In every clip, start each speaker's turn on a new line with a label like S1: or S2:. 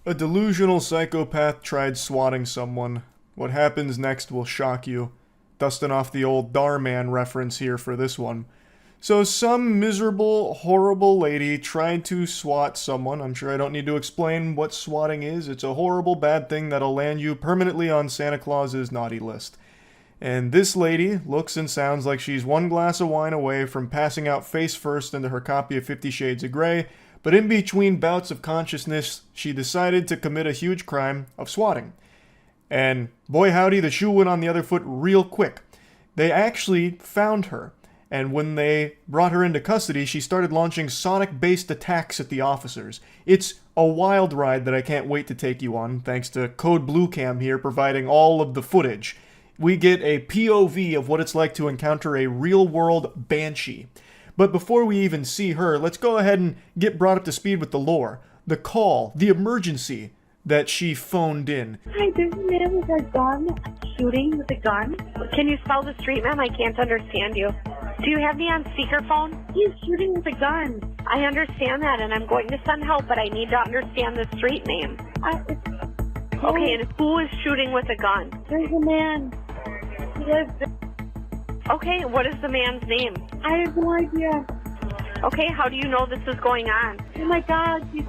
S1: A delusional psychopath tried swatting someone. What happens next will shock you. Dusting off the old Darman reference here for this one. So some miserable, horrible lady tried to swat someone. I'm sure I don't need to explain what swatting is. It's a horrible, bad thing that'll land you permanently on Santa Claus's naughty list. And this lady looks and sounds like she's one glass of wine away from passing out face first into her copy of 50 Shades of Grey, but in between bouts of consciousness, she decided to commit a huge crime of swatting. And boy howdy, the shoe went on the other foot real quick. They actually found her. And when they brought her into custody, she started launching sonic-based attacks at the officers. It's a wild ride that I can't wait to take you on, thanks to Code Blue Cam here providing all of the footage. We get a POV of what it's like to encounter a real-world banshee. But before we even see her, let's go ahead and get brought up to speed with the lore, the call, the emergency that she phoned in.
S2: Hi, there's a man with a gun, shooting with a gun.
S3: Can you spell the street, ma'am? I can't understand you. Do you have me on speakerphone?
S2: He's shooting with a gun.
S3: I understand that, and I'm going to send help, but I need to understand the street name. Okay, and who is shooting with a gun?
S2: There's a man. He lives there.
S3: Okay, what is the man's name?
S2: I have no idea.
S3: Okay, how do you know this is going on?
S2: Oh my God, he's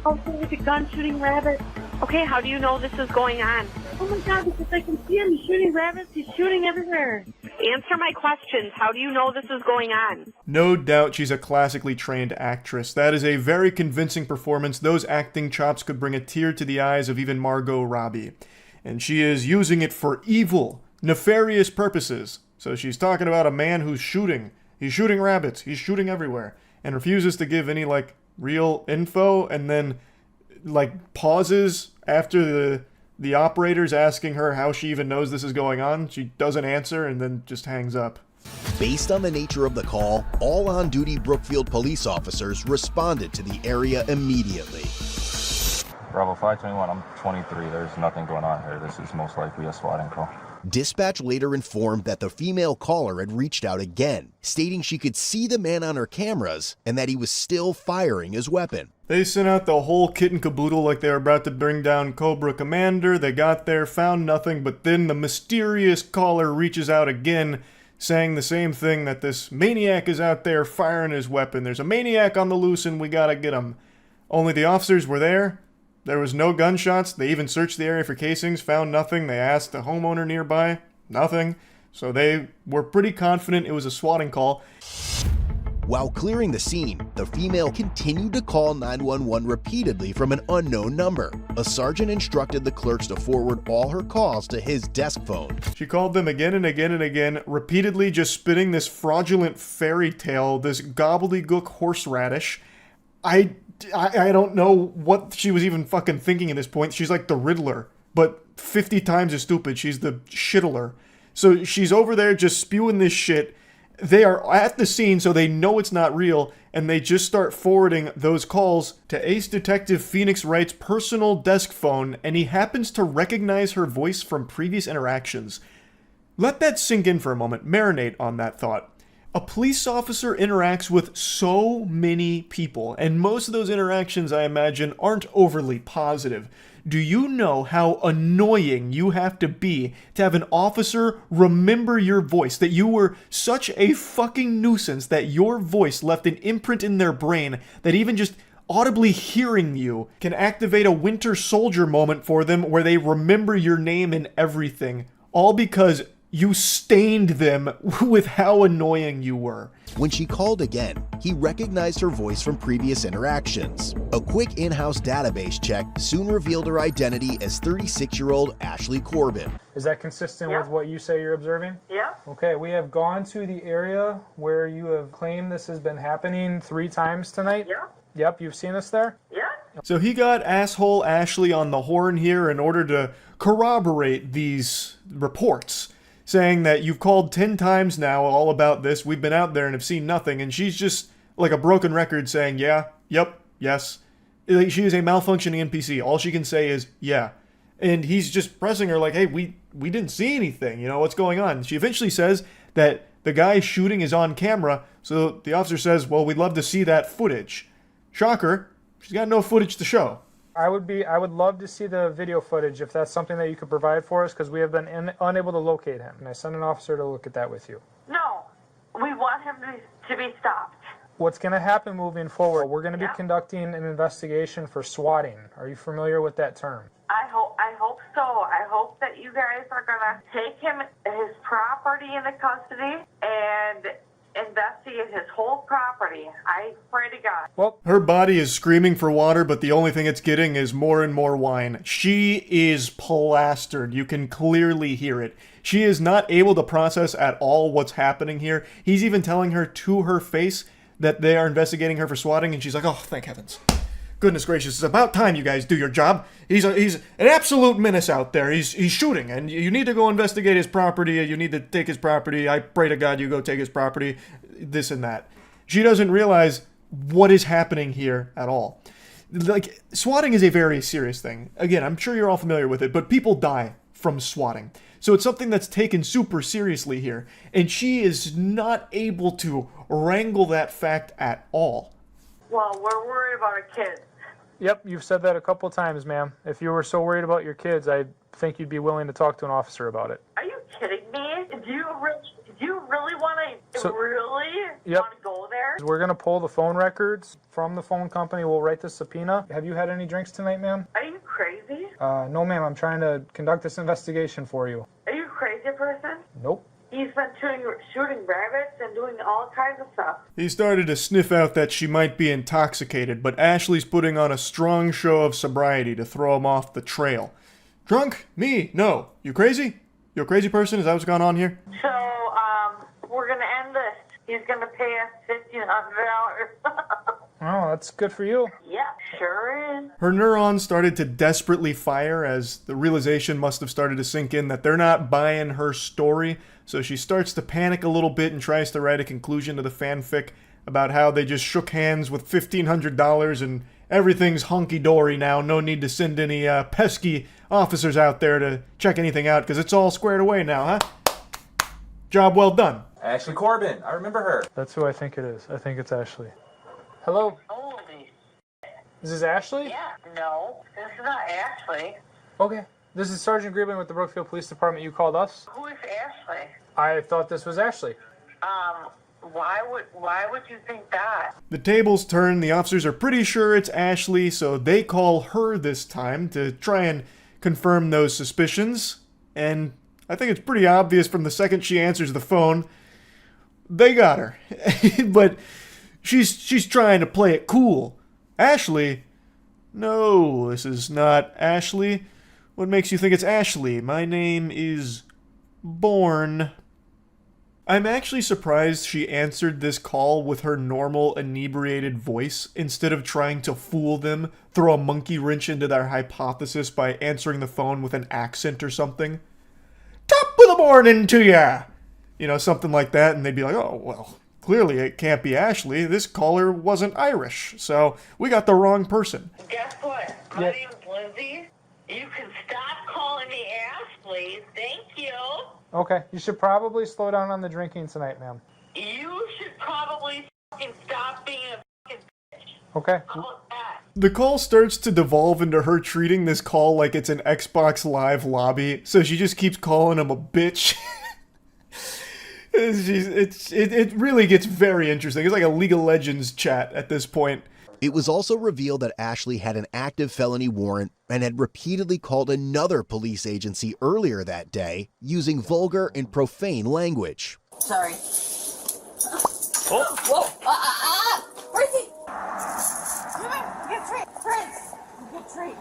S2: out there with a gun shooting rabbits.
S3: Okay, how do you know this is going on?
S2: Oh my God, because I can see him. He's shooting rabbits. He's shooting everywhere.
S3: Answer my questions. How do you know this is going on?
S1: No doubt she's a classically trained actress. That is a very convincing performance. Those acting chops could bring a tear to the eyes of even Margot Robbie. And she is using it for evil, nefarious purposes. So she's talking about a man who's shooting. He's shooting rabbits. He's shooting everywhere. And refuses to give any, real info. And then, pauses after the operator's asking her how she even knows this is going on. She doesn't answer and then just hangs up.
S4: Based on the nature of the call, all on-duty Brookfield police officers responded to the area immediately.
S5: Bravo 521, I'm 23. There's nothing going on here. This is most likely a swatting call.
S4: Dispatch later informed that the female caller had reached out again, stating she could see the man on her cameras and that he was still firing his weapon.
S1: They sent out the whole kit and caboodle like they were about to bring down Cobra Commander. They got there, found nothing, but then the mysterious caller reaches out again, saying the same thing, that this maniac is out there firing his weapon. There's a maniac on the loose and we gotta get him. Only the officers were there. There was no gunshots. They even searched the area for casings, found nothing. They asked the homeowner nearby, nothing. So they were pretty confident it was a swatting call.
S4: While clearing the scene, the female continued to call 911 repeatedly from an unknown number. A sergeant instructed the clerks to forward all her calls to his desk phone.
S1: She called them again and again and again, repeatedly just spitting this fraudulent fairy tale, this gobbledygook horseradish. I don't know what she was even fucking thinking at this point. She's like the Riddler, but 50 times as stupid. She's the shittler. So she's over there just spewing this shit. They are at the scene, so they know it's not real, and they just start forwarding those calls to Ace Detective Phoenix Wright's personal desk phone, and he happens to recognize her voice from previous interactions. Let that sink in for a moment. Marinate on that thought. A police officer interacts with so many people, and most of those interactions, I imagine, aren't overly positive. Do you know how annoying you have to be to have an officer remember your voice? That you were such a fucking nuisance that your voice left an imprint in their brain that even just audibly hearing you can activate a Winter Soldier moment for them where they remember your name and everything. All because you stained them with how annoying you were.
S4: When she called again, he recognized her voice from previous interactions. A quick in-house database check soon revealed her identity as 36-year-old Ashley Corbin.
S6: Is that consistent with what you say you're observing?
S2: Yeah.
S6: Okay, we have gone to the area where you have claimed this has been happening 3 times tonight.
S2: Yeah.
S6: Yep, you've seen us there?
S2: Yeah.
S1: So he got asshole Ashley on the horn here in order to corroborate these reports, saying that you've called 10 times now all about this, we've been out there and have seen nothing, and she's just like a broken record saying, yeah, yep, yes. Like, she is a malfunctioning NPC. All she can say is, yeah. And he's just pressing her like, hey, we didn't see anything, what's going on? She eventually says that the guy shooting is on camera, so the officer says, well, we'd love to see that footage. Shocker, she's got no footage to show.
S6: I would love to see the video footage if that's something that you could provide for us, because we have been unable to locate him. And I sent an officer to look at that with you.
S2: No, we want him to be stopped.
S6: What's going to happen moving forward, we're going to be conducting an investigation for swatting. Are you familiar with that term?
S2: I hope so. I hope that you guys are going to take his property into custody and investigate his whole property. I pray to God.
S6: Well,
S1: Her body is screaming for water, but the only thing it's getting is more and more wine. She is plastered. You can clearly hear it. She is not able to process at all what's happening here. He's even telling her to her face that they are investigating her for swatting, and she's like, oh, thank heavens. Goodness gracious, it's about time you guys do your job. He's an absolute menace out there. He's shooting, and you need to go investigate his property. You need to take his property. I pray to God you go take his property. This and that. She doesn't realize what is happening here at all. Like, swatting is a very serious thing. Again, I'm sure you're all familiar with it, but people die from swatting. So it's something that's taken super seriously here, and she is not able to wrangle that fact at all.
S2: Well, we're worried about our kids.
S6: yep, you've said that a couple times, ma'am. If you were so worried about your kids, I think you'd be willing to talk to an officer about it.
S2: Are you kidding me? Do you really want to
S6: So- Yep.
S2: want to go there?
S6: We're going to pull the phone records from the phone company. We'll write the subpoena. Have you had any drinks tonight, ma'am?
S2: Are you crazy?
S6: No, ma'am. I'm trying to conduct this investigation for you.
S2: Are you a crazy person?
S6: Nope.
S2: He's been shooting rabbits and doing all kinds of stuff.
S1: He started to sniff out that she might be intoxicated, but Ashley's putting on a strong show of sobriety to throw him off the trail. Drunk? Me? No. You crazy? You a crazy person? Is that what's going on here?
S2: So, we're going to end this. He's going to pay us $1,500.
S6: Oh, that's good for you.
S2: Yeah, sure is.
S1: Her neurons started to desperately fire as the realization must have started to sink in that they're not buying her story, so she starts to panic a little bit and tries to write a conclusion to the fanfic about how they just shook hands with $1,500 and everything's hunky-dory now, no need to send any pesky officers out there to check anything out because it's all squared away now, huh? Job well done.
S5: Ashley Corbin, I remember her.
S6: That's who I think it is. I think it's Ashley. Hello?
S2: Holy.
S6: Is this Ashley?
S2: Yeah, no, this is not Ashley.
S6: Okay. This is Sergeant Griebling with the Brookfield Police Department. You called us?
S2: Who is Ashley?
S6: I thought this was Ashley.
S2: Why would you think that?
S1: The tables turn, the officers are pretty sure it's Ashley, so they call her this time to try and confirm those suspicions, and I think it's pretty obvious from the second she answers the phone, they got her. But she's trying to play it cool. Ashley? No, this is not Ashley. What makes you think it's Ashley? My name is Bourne. I'm actually surprised she answered this call with her normal inebriated voice instead of trying to fool them, throw a monkey wrench into their hypothesis by answering the phone with an accent or something. Top of the morning to ya! You know, something like that, and they'd be like, oh, well, clearly it can't be Ashley. This caller wasn't Irish, so we got the wrong person.
S2: Guess what? My
S6: Yeah.
S2: name's Lindsay. You can stop calling me Ashley. Thank you.
S6: Okay. You should probably slow down on the drinking tonight, ma'am.
S2: You should probably fucking stop being a fucking bitch.
S6: Okay.
S2: How about that?
S1: The call starts to devolve into her treating this call like it's an Xbox Live lobby, so she just keeps calling him a bitch. It really gets very interesting. It's like a League of Legends chat at this point.
S4: It was also revealed that Ashley had an active felony warrant and had repeatedly called another police agency earlier that day using vulgar and profane language.
S7: Sorry. Whoa! Where's he? Come on, get a treat. Prince, get a treat.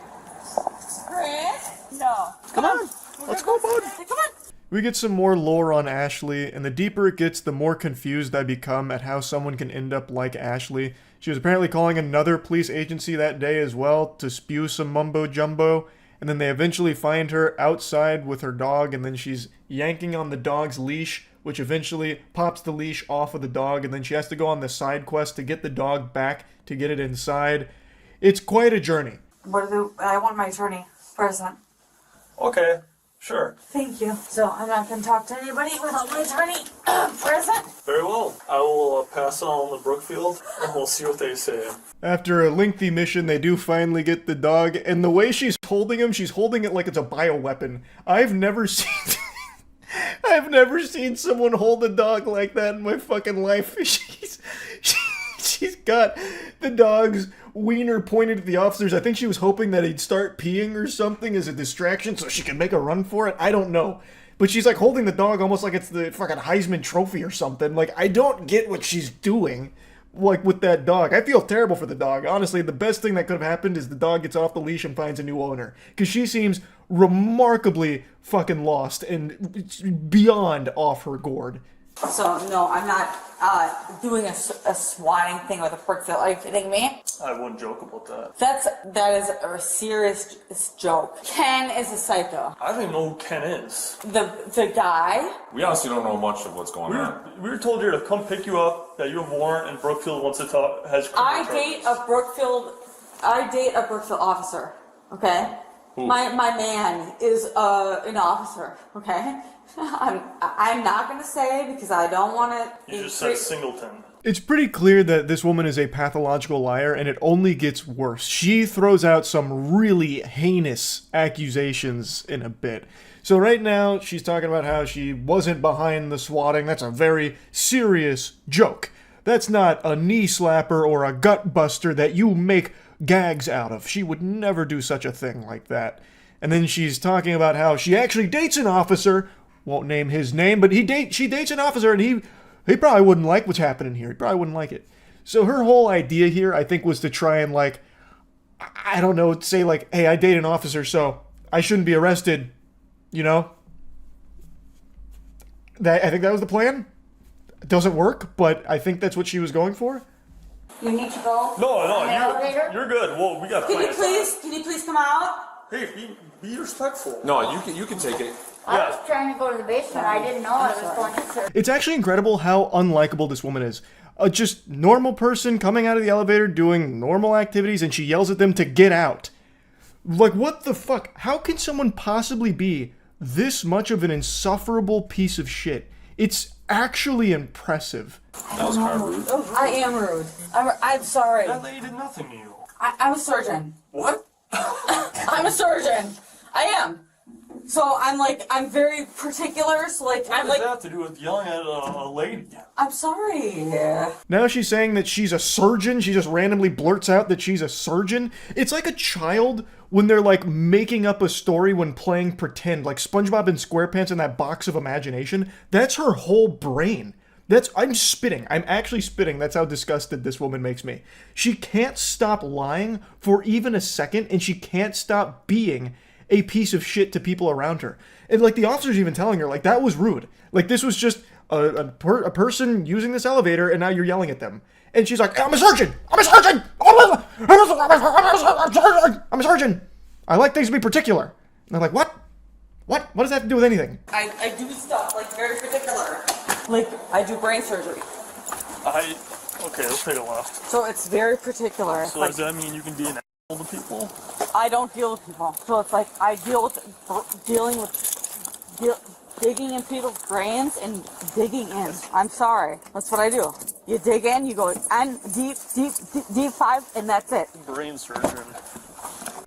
S7: Prince? No.
S1: Come on, let's go, bud.
S7: Come on.
S1: We get some more lore on Ashley, and the deeper it gets, the more confused I become at how someone can end up like Ashley. She was apparently calling another police agency that day as well to spew some mumbo-jumbo, and then they eventually find her outside with her dog, and then she's yanking on the dog's leash, which eventually pops the leash off of the dog, and then she has to go on the side quest to get the dog back to get it inside. It's quite a journey.
S7: I want my attorney present.
S5: Okay,
S8: Sure.
S7: Thank you. So I'm not going to talk to anybody without my attorney present.
S8: Very well. I will pass on the Brookfield, and we'll see what they say.
S1: After a lengthy mission, they do finally get the dog, and the way she's holding him, she's holding it like it's a bioweapon. I've never seen someone hold a dog like that in my fucking life. She's got the dog's wiener pointed at the officers. I think she was hoping that he'd start peeing or something as a distraction so she could make a run for it. I don't know. But she's like holding the dog almost like it's the fucking Heisman Trophy or something. Like, I don't get what she's doing, like, with that dog. I feel terrible for the dog. Honestly, the best thing that could have happened is the dog gets off the leash and finds a new owner. Because she seems remarkably fucking lost and beyond off her gourd.
S7: So, no, I'm not doing a swatting thing with a Brookfield. Are you kidding me?
S8: I wouldn't joke about that.
S7: That is a serious joke. Ken is a psycho.
S8: I don't even know who Ken is.
S7: The guy?
S5: We honestly don't know much of what's going on.
S8: We were told here to come pick you up, that you have a warrant, and Brookfield wants to talk, has criminal
S7: I date a Brookfield officer, okay?
S5: Who?
S7: My man is an officer, okay? I'm not gonna say because I don't want to.
S8: You just said Singleton.
S1: It's pretty clear that this woman is a pathological liar, and it only gets worse. She throws out some really heinous accusations in a bit. So right now, she's talking about how she wasn't behind the swatting. That's a very serious joke. That's not a knee slapper or a gut buster that you make gags out of. She would never do such a thing like that. And then she's talking about how she actually dates an officer. Won't name his name, but she dates an officer, and he probably wouldn't like what's happening here. He probably wouldn't like it. So her whole idea here, I think, was to try and, like, I don't know, say, like, hey, I date an officer, so I shouldn't be arrested, you know? I think that was the plan. It doesn't work, but I think that's what she was going for.
S7: You need to go.
S8: No,
S7: Elevator?
S8: you're good. Well, we got
S7: Can you please come out?
S8: Hey, be respectful.
S5: No, you can take it.
S7: I was trying to go to the basement. I didn't know I was going to serve.
S1: It's actually incredible how unlikable this woman is. A just normal person coming out of the elevator doing normal activities, and she yells at them to get out. Like, what the fuck? How can someone possibly be this much of an insufferable piece of shit? It's actually impressive.
S5: That was kind of rude.
S7: I am rude. I'm sorry.
S8: That lady did nothing to you.
S7: I'm a surgeon.
S8: What?
S7: I'm a surgeon. I am. So I'm very particular. So
S8: What does that have to do with yelling at a lady?
S7: I'm sorry.
S1: Now she's saying that she's a surgeon. She just randomly blurts out that she's a surgeon. It's like a child when they're, like, making up a story when playing pretend, like SpongeBob and SquarePants in that box of imagination. That's her whole brain. I'm spitting. I'm actually spitting. That's how disgusted this woman makes me. She can't stop lying for even a second, and she can't stop being a piece of shit to people around her. And, like, the officer's even telling her, like, that was rude. Like, this was just a person using this elevator, and now you're yelling at them. And she's like, I'm a surgeon! I'm a surgeon! I'm a surgeon! I like things to be particular. And they're like, what? What? What does that have to do with anything?
S7: I do stuff, like, very particular. Like, I do brain surgery.
S8: Okay, let's take a left.
S7: So it's very particular.
S8: So does that mean you can be an asshole to people?
S7: I don't deal with people. So it's like I deal with digging in people's brains and digging in. I'm sorry. That's what I do. You dig in, you go in deep 5, and that's it.
S8: Brain surgeon.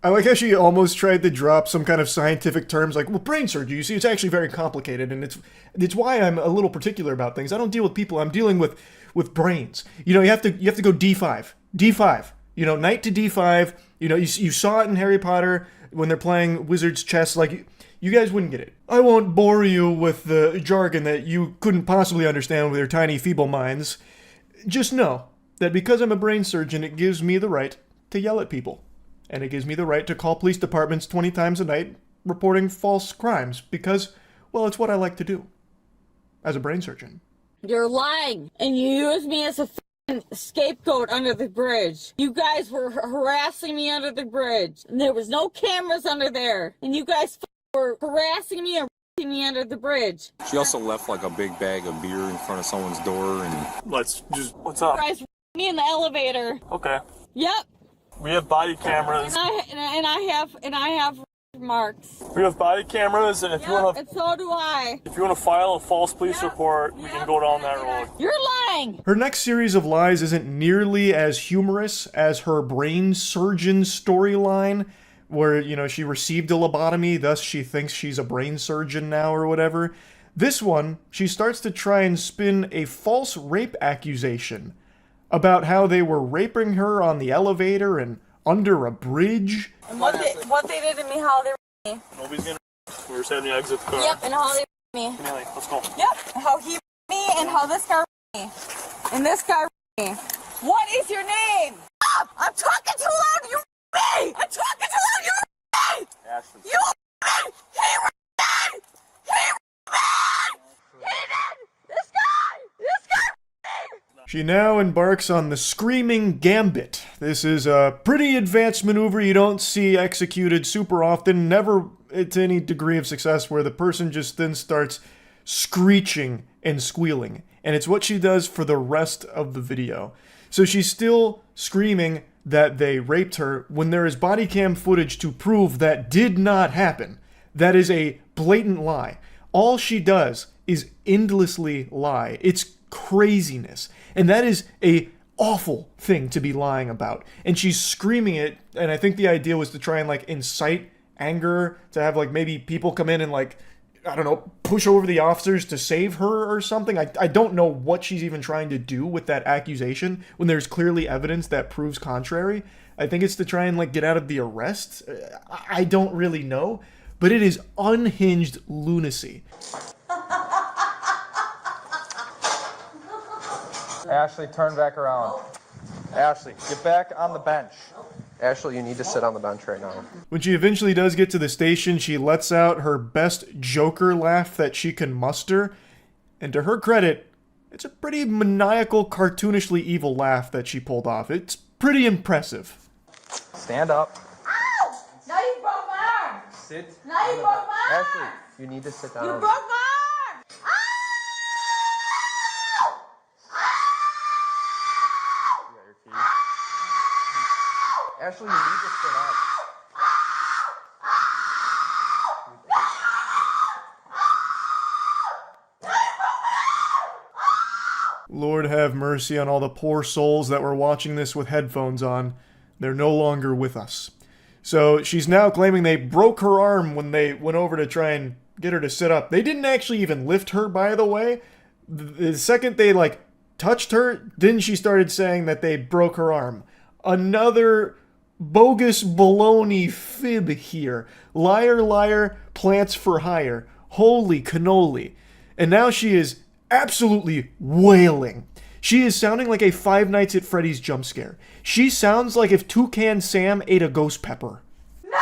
S1: I like how she almost tried to drop some kind of scientific terms like, well, brain surgery, you see, it's actually very complicated, and it's why I'm a little particular about things. I don't deal with people, I'm dealing with brains. You know, you have to go D5. D5. You know, knight to D5. You know, you saw it in Harry Potter when they're playing wizard's chess. Like, you guys wouldn't get it. I won't bore you with the jargon that you couldn't possibly understand with your tiny, feeble minds. Just know that because I'm a brain surgeon, it gives me the right to yell at people. And it gives me the right to call police departments 20 times a night reporting false crimes because, well, it's what I like to do as a brain surgeon.
S9: You're lying, and you use me as a scapegoat under the bridge. You guys were harassing me under the bridge, and there was no cameras under there, and you guys were harassing me and me under the bridge.
S5: She also left like a big bag of beer in front of someone's door, and
S8: What's up?
S9: You guys me in the elevator.
S8: Okay.
S9: Yep.
S8: We have body cameras.
S9: And I have marks.
S8: We have body cameras, and if you want
S9: And so do I.
S8: to file a false police report, we can go down that road.
S9: You're lying.
S1: Her next series of lies isn't nearly as humorous as her brain surgeon storyline, where, you know, she received a lobotomy, thus she thinks she's a brain surgeon now or whatever. This one, she starts to try and spin a false rape accusation about how they were raping her on the elevator and under a bridge.
S7: And what they did to me, how they me.
S8: Nobody's gonna. We're just having to exit the car.
S7: Yep, and how they me.
S8: Nelly, let's go.
S7: Yep, how he me and how this guy me. And this guy me. What is your name? Stop! I'm talking too loud, you me! I'm talking too loud, you me!
S8: Ashley.
S7: You me! He me! He me! He did! This guy!
S1: She now embarks on the Screaming Gambit. This is a pretty advanced maneuver you don't see executed super often, never to any degree of success, where the person just then starts screeching and squealing. And it's what she does for the rest of the video. So she's still screaming that they raped her when there is body cam footage to prove that did not happen. That is a blatant lie. All she does is endlessly lie. It's craziness. And that is a awful thing to be lying about. And she's screaming it, and I think the idea was to try and like incite anger, to have like maybe people come in and like, I don't know, push over the officers to save her or something. I don't know what she's even trying to do with that accusation when there's clearly evidence that proves contrary. I think it's to try and like get out of the arrest. I don't really know, but it is unhinged lunacy.
S10: Ashley, turn back around. Ashley, get back on the bench. Ashley, you need to sit on the bench right now.
S1: When she eventually does get to the station, she lets out her best Joker laugh that she can muster. And to her credit, it's a pretty maniacal, cartoonishly evil laugh that she pulled off. It's pretty impressive.
S10: Stand up.
S7: Ow! Now you broke my arm!
S10: Sit.
S7: Now you broke my arm!
S10: Ashley, you need to sit down.
S7: You broke my arm! Ow!
S10: You got your keys. Ashley, you need to sit up.
S1: Lord have mercy on all the poor souls that were watching this with headphones on. They're no longer with us. So she's now claiming they broke her arm when they went over to try and get her to sit up. They didn't actually even lift her, by the way. The second they, like, touched her, then she started saying that they broke her arm. Another bogus baloney fib here. Liar, liar, plants for hire. Holy cannoli. And now she is absolutely wailing. She is sounding like a Five Nights at Freddy's jump scare. She sounds like if Toucan Sam ate a ghost pepper.
S7: No!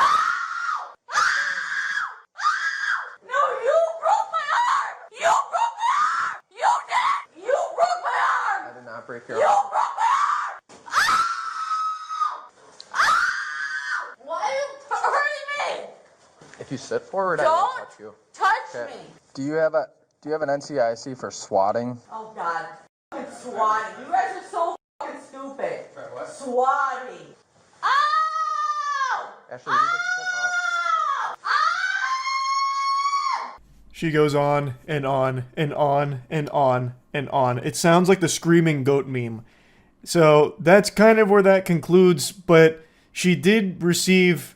S7: No, you broke my arm! You broke my arm! You did! You broke my arm!
S10: I did not break your
S7: You
S10: arm.
S7: broke my arm! Ow! Why are you hurting me?
S10: If you sit forward, I won't
S7: Don't
S10: touch you.
S7: touch
S10: Okay.
S7: me!
S10: Do you have an NCIC for swatting?
S7: Oh God. Fucking swatting. You guys are so fucking stupid.
S10: What?
S7: Swatting. Ow!
S10: Ashley, you need to sit up.
S1: She goes on and on and on and on and on. It sounds like the screaming goat meme. So that's kind of where that concludes, but she did receive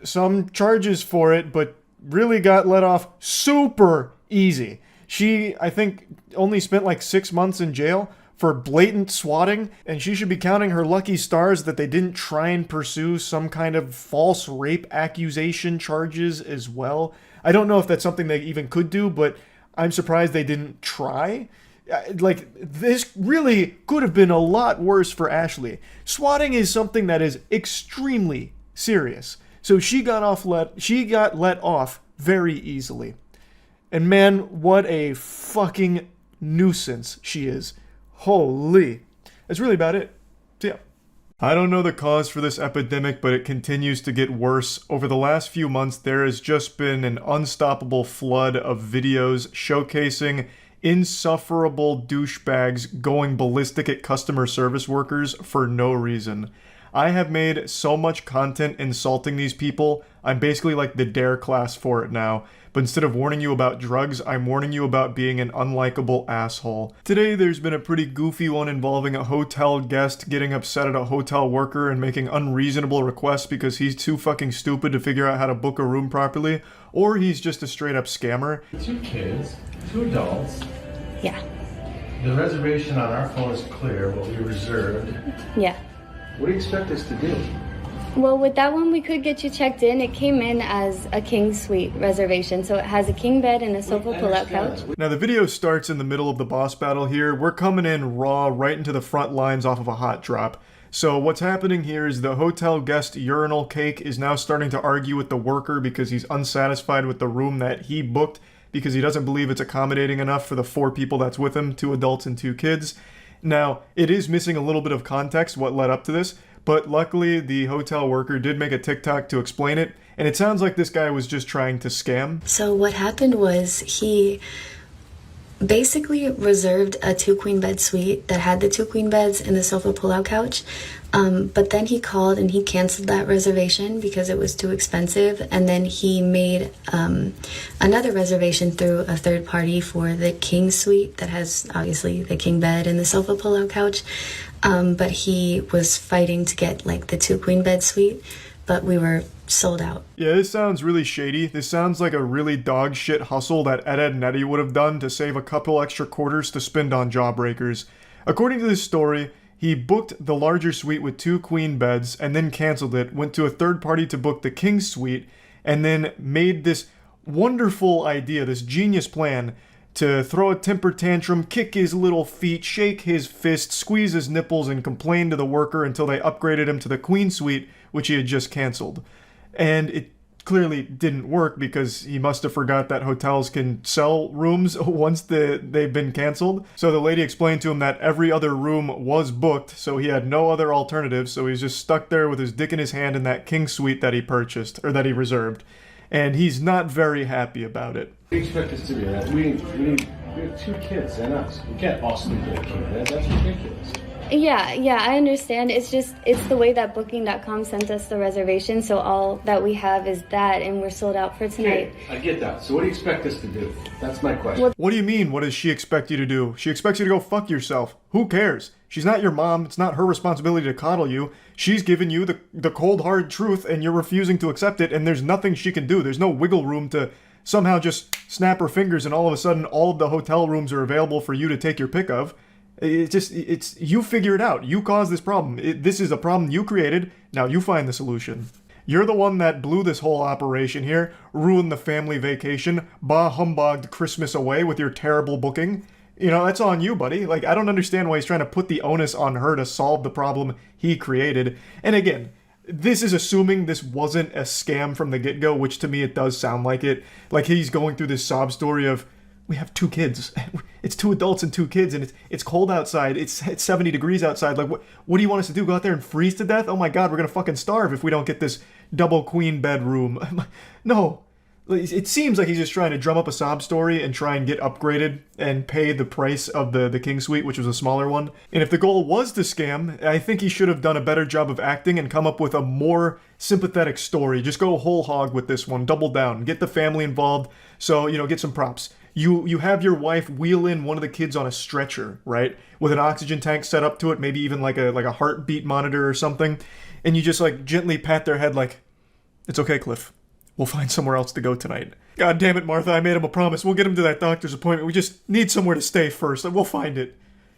S1: some charges for it, but really got let off super easy. She, I think, only spent like 6 months in jail for blatant swatting, and she should be counting her lucky stars that they didn't try and pursue some kind of false rape accusation charges as well. I don't know if that's something they even could do, but I'm surprised they didn't try. Like, this really could have been a lot worse for Ashley. Swatting is something that is extremely serious. So she got let off very easily. And man, what a fucking nuisance she is. Holy. That's really about it. So yeah. I don't know the cause for this epidemic, but it continues to get worse. Over the last few months, there has just been an unstoppable flood of videos showcasing insufferable douchebags going ballistic at customer service workers for no reason. I have made so much content insulting these people. I'm basically like the dare class for it now. But instead of warning you about drugs, I'm warning you about being an unlikable asshole. Today, there's been a pretty goofy one involving a hotel guest getting upset at a hotel worker and making unreasonable requests because he's too fucking stupid to figure out how to book a room properly, or he's just a straight up scammer.
S11: 2 kids, 2 adults.
S12: Yeah.
S11: The reservation on our phone is clear, what we reserved.
S12: Yeah.
S11: What do you expect us to do?
S12: Well, with that one, we could get you checked in. It came in as a king suite reservation, so it has a king bed and a sofa pull-out couch.
S1: Now, the video starts in the middle of the boss battle here. We're coming in raw, right into the front lines off of a hot drop. So what's happening here is the hotel guest urinal cake is now starting to argue with the worker because he's unsatisfied with the room that he booked because he doesn't believe it's accommodating enough for the 4 people that's with him, 2 adults and 2 kids. Now, it is missing a little bit of context what led up to this, but luckily the hotel worker did make a TikTok to explain it, and it sounds like this guy was just trying to scam.
S12: So what happened was he basically reserved a 2 queen bed suite that had the 2 queen beds and the sofa pull-out couch. But then he called and he canceled that reservation because it was too expensive. And then he made another reservation through a third party for the king suite that has obviously the king bed and the sofa pull-out couch. But he was fighting to get like the 2 queen bed suite, but we were sold out.
S1: Yeah, this sounds really shady. This sounds like a really dog shit hustle that Ed and Eddie would have done to save a couple extra quarters to spend on jawbreakers. According to this story, he booked the larger suite with 2 queen beds and then canceled it, went to a third party to book the king suite, and then made this wonderful idea, this genius plan to throw a temper tantrum, kick his little feet, shake his fist, squeeze his nipples, and complain to the worker until they upgraded him to the queen suite, which he had just canceled. And it clearly didn't work because he must have forgot that hotels can sell rooms once they've been canceled. So the lady explained to him that every other room was booked, so he had no other alternatives, so he's just stuck there with his dick in his hand in that king suite that he purchased, or that he reserved. And he's not very happy about it.
S11: What do you expect us to do, man? We have 2 kids and us. We can't all sleep in a king bed. That's ridiculous.
S12: Yeah, I understand. It's the way that Booking.com sent us the reservation, so all that we have is that, and we're sold out for tonight.
S11: Okay, I get that. So what do you expect us to do? That's my question.
S1: What do you mean, what does she expect you to do? She expects you to go fuck yourself. Who cares? She's not your mom. It's not her responsibility to coddle you. She's given you the cold, hard truth, and you're refusing to accept it, and there's nothing she can do. There's no wiggle room to somehow just snap her fingers and all of a sudden all of the hotel rooms are available for you to take your pick of. It's you figure it out. You caused this problem. This is a problem you created. Now you find the solution. You're the one that blew this whole operation here, ruined the family vacation, bah-humbugged Christmas away with your terrible booking. You know, that's on you, buddy. Like, I don't understand why he's trying to put the onus on her to solve the problem he created. And again, this is assuming this wasn't a scam from the get-go, which to me it does sound like it. Like he's going through this sob story of, we have 2 kids. It's 2 adults and 2 kids, and it's cold outside. It's 70 degrees outside. Like, what do you want us to do? Go out there and freeze to death? Oh my God, we're gonna fucking starve if we don't get this double queen bedroom. No. It seems like he's just trying to drum up a sob story and try and get upgraded and pay the price of the king suite, which was a smaller one. And if the goal was to scam, I think he should have done a better job of acting and come up with a more sympathetic story. Just go whole hog with this one. Double down. Get the family involved. So, you know, get some props. You have your wife wheel in one of the kids on a stretcher, right? With an oxygen tank set up to it, maybe even like a heartbeat monitor or something. And you just like gently pat their head like, it's okay, Cliff. We'll find somewhere else to go tonight. God damn it, Martha, I made him a promise. We'll get him to that doctor's appointment. We just need somewhere to stay first. We'll find it.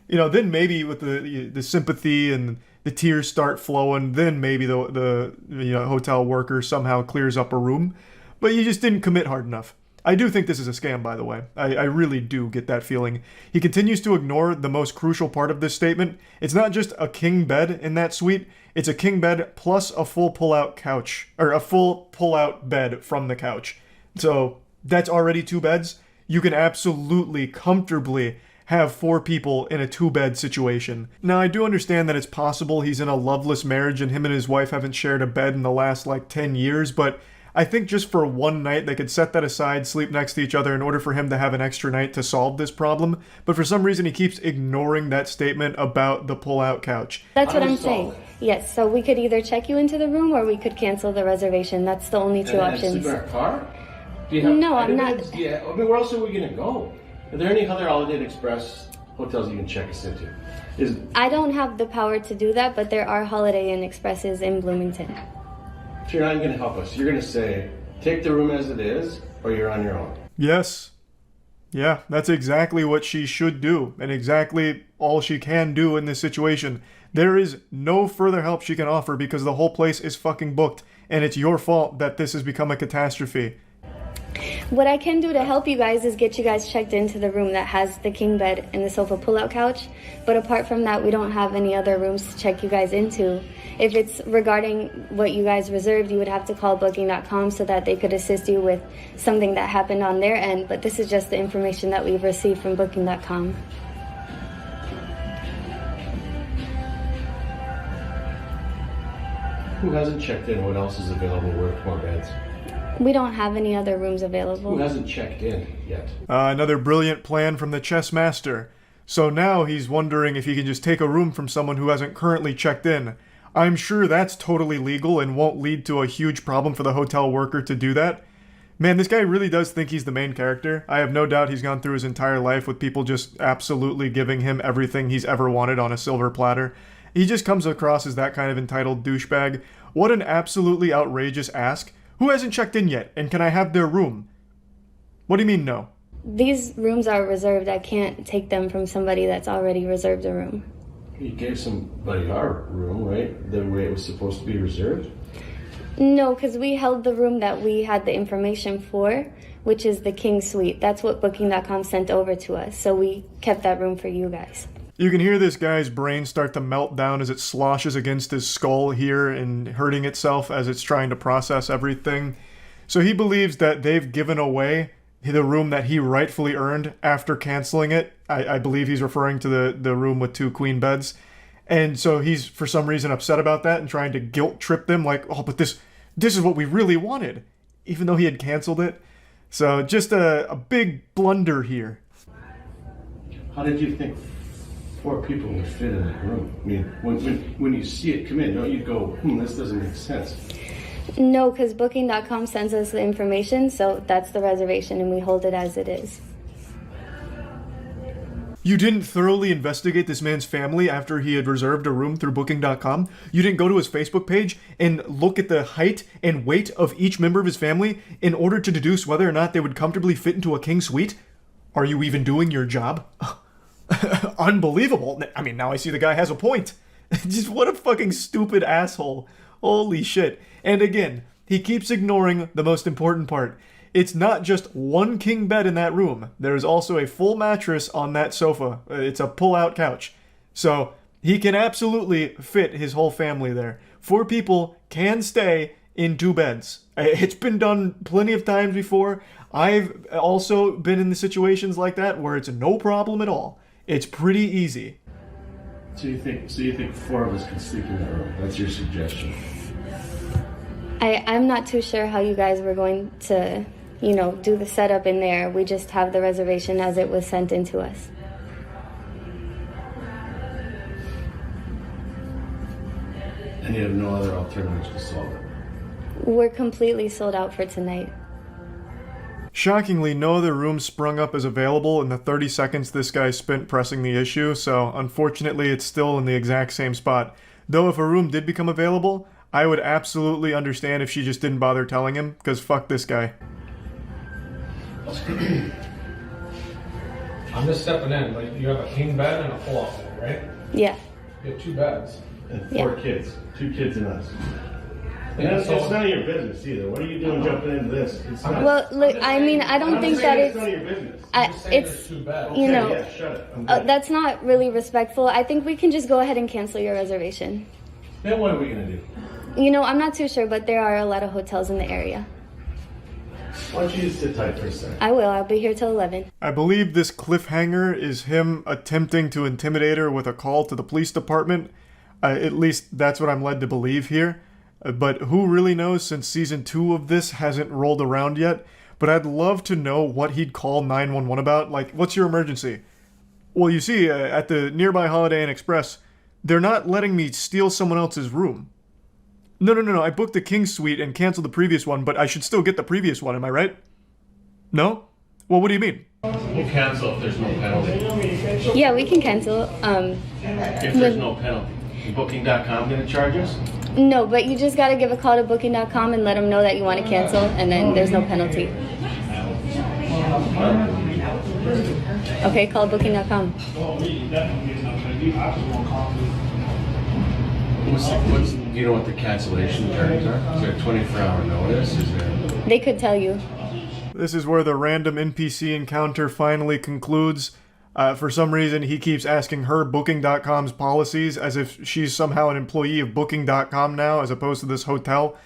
S1: You know, then maybe with the sympathy and the tears start flowing, then maybe the hotel worker somehow clears up a room. But you just didn't commit hard enough. I do think this is a scam, by the way. I really do get that feeling. He continues to ignore the most crucial part of this statement. It's not just a king bed in that suite. It's a king bed plus a full pull-out couch, or a full pull-out bed from the couch. So that's already 2 beds. You can absolutely, comfortably have 4 people in a 2-bed situation. Now, I do understand that it's possible he's in a loveless marriage and him and his wife haven't shared a bed in the last, 10 years, but I think just for one night they could set that aside, sleep next to each other in order for him to have an extra night to solve this problem. But for some reason he keeps ignoring that statement about the pull-out couch.
S12: That's what I'm saying. Yes, so we could either check you into the room or we could cancel the reservation. That's the only two options.
S11: Sleep in our car? Do you have
S12: No, I'm not.
S11: Yeah, I mean, where else are we going to go? Are there any other Holiday Inn Express hotels you can check us into?
S12: I don't have the power to do that, but there are Holiday Inn Expresses in Bloomington.
S11: So you're not going to help us. You're going to say, take the room as it is, or you're on your own.
S1: Yes. Yeah, that's exactly what she should do, and exactly all she can do in this situation. There is no further help she can offer because the whole place is fucking booked, and it's your fault that this has become a catastrophe.
S12: What I can do to help you guys is get you guys checked into the room that has the king bed and the sofa pull-out couch. But apart from that, we don't have any other rooms to check you guys into. If it's regarding what you guys reserved, you would have to call booking.com so that they could assist you with something that happened on their end. But this is just the information that we've received from booking.com.
S11: Who hasn't checked in? What else is available? Where more beds?
S12: We don't have any other rooms available.
S11: Who hasn't checked in yet?
S1: Another brilliant plan from the chess master. So now he's wondering if he can just take a room from someone who hasn't currently checked in. I'm sure that's totally legal and won't lead to a huge problem for the hotel worker to do that. Man, this guy really does think he's the main character. I have no doubt he's gone through his entire life with people just absolutely giving him everything he's ever wanted on a silver platter. He just comes across as that kind of entitled douchebag. What an absolutely outrageous ask. Who hasn't checked in yet, and can I have their room? What do you mean no?
S12: These rooms are reserved. I can't take them from somebody that's already reserved a room.
S11: You gave somebody our room, right? The way it was supposed to be reserved?
S12: No, because we held the room that we had the information for, which is the King Suite. That's what Booking.com sent over to us, so we kept that room for you guys.
S1: You can hear this guy's brain start to melt down as it sloshes against his skull here and hurting itself as it's trying to process everything. So he believes that they've given away the room that he rightfully earned after canceling it. I believe he's referring to the room with 2 queen beds. And so he's for some reason upset about that and trying to guilt trip them like, oh, but this is what we really wanted, even though he had canceled it. So just a big blunder here.
S11: How did you think 4 people would fit in that room? I mean, when you see it come in, don't you go, this doesn't make sense?
S12: No, because Booking.com sends us the information, so that's the reservation, and we hold it as it is.
S1: You didn't thoroughly investigate this man's family after he had reserved a room through Booking.com? You didn't go to his Facebook page and look at the height and weight of each member of his family in order to deduce whether or not they would comfortably fit into a king suite? Are you even doing your job? Unbelievable. I mean, now I see the guy has a point. Just what a fucking stupid asshole. Holy shit. And again, he keeps ignoring the most important part. It's not just one king bed in that room. There's also a full mattress on that sofa. It's a pull-out couch. So he can absolutely fit his whole family there. 4 people can stay in 2 beds. It's been done plenty of times before. I've also been in the situations like that where it's no problem at all. It's pretty easy.
S11: So you think 4 of us can sleep in that room? That's your suggestion?
S12: I'm not too sure how you guys were going to, do the setup in there. We just have the reservation as it was sent into us.
S11: And you have no other alternatives to solve it?
S12: We're completely sold out for tonight.
S1: Shockingly, no other room sprung up as available in the 30 seconds this guy spent pressing the issue, so unfortunately it's still in the exact same spot. Though if a room did become available, I would absolutely understand if she just didn't bother telling him, because fuck this guy.
S13: I'm just stepping in, like you have a king bed and a pull-out bed, right?
S12: Yeah.
S13: You have 2 beds.
S11: And 4 kids. 2 kids and us. And it's none of your business either. What are you doing jumping into this? It's not,
S12: well, look, I mean, I don't think that
S11: it's none of your business.
S12: It's,
S11: Yeah, shut it.
S12: that's not really respectful. I think we can just go ahead and cancel your reservation.
S11: Then what are we going to do?
S12: I'm not too sure, but there are a lot of hotels in the area.
S11: Why don't you just sit tight for a second?
S12: I will. I'll be here till 11.
S1: I believe this cliffhanger is him attempting to intimidate her with a call to the police department. At least that's what I'm led to believe here. But who really knows since season 2 of this hasn't rolled around yet? But I'd love to know what he'd call 911 about. Like, what's your emergency? Well, you see, at the nearby Holiday Inn Express, they're not letting me steal someone else's room. No. I booked the King Suite and canceled the previous one, but I should still get the previous one, am I right? No? Well, what do you mean?
S11: We'll cancel if there's no penalty.
S12: Yeah, we can cancel.
S11: If there's no penalty. Booking.com gonna charge us?
S12: No, but you just gotta give a call to booking.com and let them know that you want to cancel, and then there's no penalty. Okay, call booking.com.
S11: Do you know what the cancellation terms are? Is there a 24-hour notice? Is there...
S12: They could tell you.
S1: This is where the random NPC encounter finally concludes. For some reason, he keeps asking her Booking.com's policies as if she's somehow an employee of Booking.com now, as opposed to this hotel.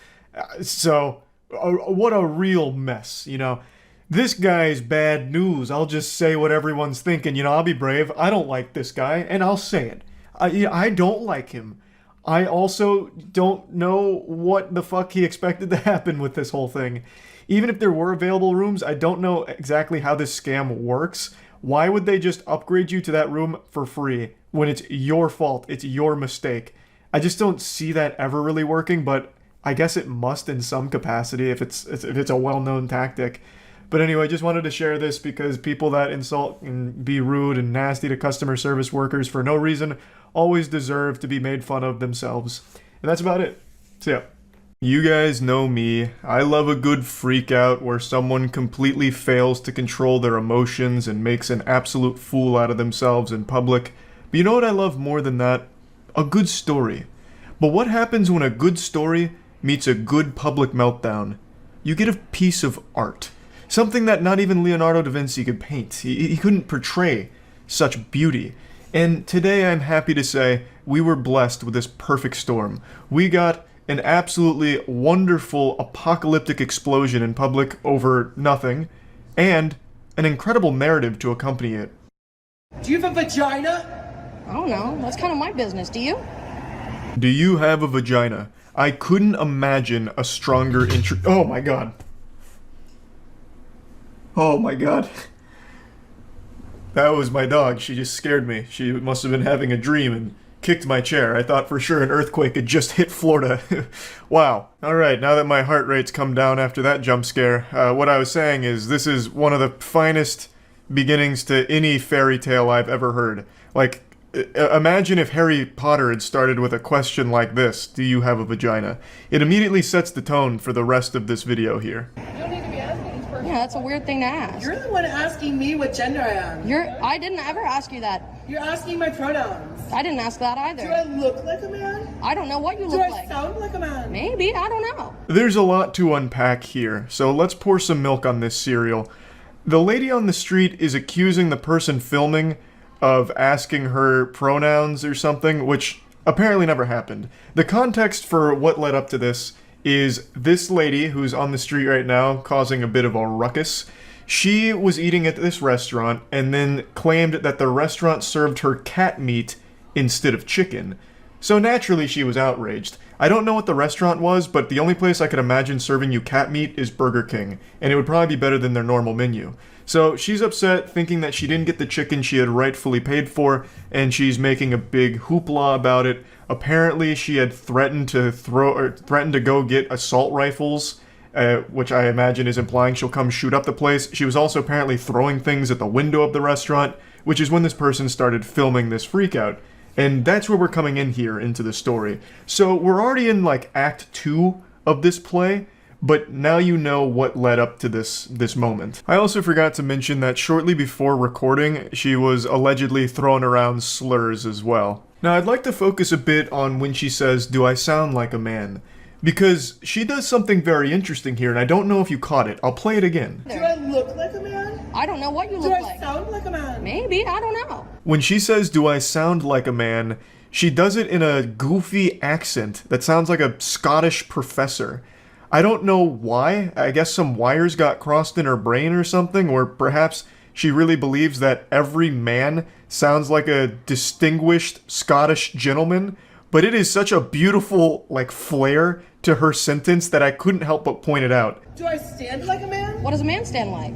S1: What a real mess, you know. This guy's bad news. I'll just say what everyone's thinking. You know, I'll be brave. I don't like this guy, and I'll say it. I don't like him. I also don't know what the fuck he expected to happen with this whole thing. Even if there were available rooms, I don't know exactly how this scam works. Why would they just upgrade you to that room for free when it's your fault, it's your mistake? I just don't see that ever really working, but I guess it must in some capacity if it's a well-known tactic. But anyway, just wanted to share this because people that insult and be rude and nasty to customer service workers for no reason always deserve to be made fun of themselves. And that's about it. So yeah. You guys know me. I love a good freak out where someone completely fails to control their emotions and makes an absolute fool out of themselves in public. But you know what I love more than that? A good story. But what happens when a good story meets a good public meltdown? You get a piece of art. Something that not even Leonardo da Vinci could paint. He couldn't portray such beauty. And today I'm happy to say we were blessed with this perfect storm. We got an absolutely wonderful apocalyptic explosion in public over nothing, and an incredible narrative to accompany it.
S14: Do you have a vagina? I don't know. That's kind of my business. Do you?
S1: Do you have a vagina? I couldn't imagine a stronger intro- Oh my god. Oh my god. That was my dog. She just scared me. She must have been having a dream and kicked my chair. I thought for sure an earthquake had just hit Florida. Wow. Alright, now that my heart rate's come down after that jump scare, what I was saying is this is one of the finest beginnings to any fairy tale I've ever heard. Like, imagine if Harry Potter had started with a question like this: do you have a vagina? It immediately sets the tone for the rest of this video here.
S14: Yeah, that's a weird thing to ask.
S15: You're the one asking me what gender I am.
S14: I didn't ever ask you that.
S15: You're asking my pronouns.
S14: I didn't ask that either.
S15: Do I look like a man?
S14: I don't know what you look like.
S15: Do I sound like a man?
S14: Maybe, I don't know.
S1: There's a lot to unpack here, so let's pour some milk on this cereal. The lady on the street is accusing the person filming of asking her pronouns or something, which apparently never happened. The context for what led up to this is this lady who's on the street right now causing a bit of a ruckus. She was eating at this restaurant and then claimed that the restaurant served her cat meat instead of chicken. So naturally she was outraged. I don't know what the restaurant was, but the only place I could imagine serving you cat meat is Burger King, and it would probably be better than their normal menu. So she's upset, thinking that she didn't get the chicken she had rightfully paid for, and she's making a big hoopla about it. Apparently she had threatened to go get assault rifles, which I imagine is implying she'll come shoot up the place. She was also apparently throwing things at the window of the restaurant, which is when this person started filming this freakout. And that's where we're coming in here into the story. So we're already in like Act 2 of this play, but now you know what led up to this moment. I also forgot to mention that shortly before recording, she was allegedly throwing around slurs as well. Now I'd like to focus a bit on when she says, "Do I sound like a man?" Because she does something very interesting here, and I don't know if you caught it. I'll play it again.
S15: Do I look like a man?
S14: I don't know what you look like.
S15: Do I sound like a man?
S14: Maybe, I don't know.
S1: When she says, "Do I sound like a man?" she does it in a goofy accent that sounds like a Scottish professor. I don't know why. I guess some wires got crossed in her brain or something, or perhaps she really believes that every man sounds like a distinguished Scottish gentleman. But it is such a beautiful, like, flair to her sentence that I couldn't help but point it out.
S15: Do I stand like a man?
S14: What does a man stand like?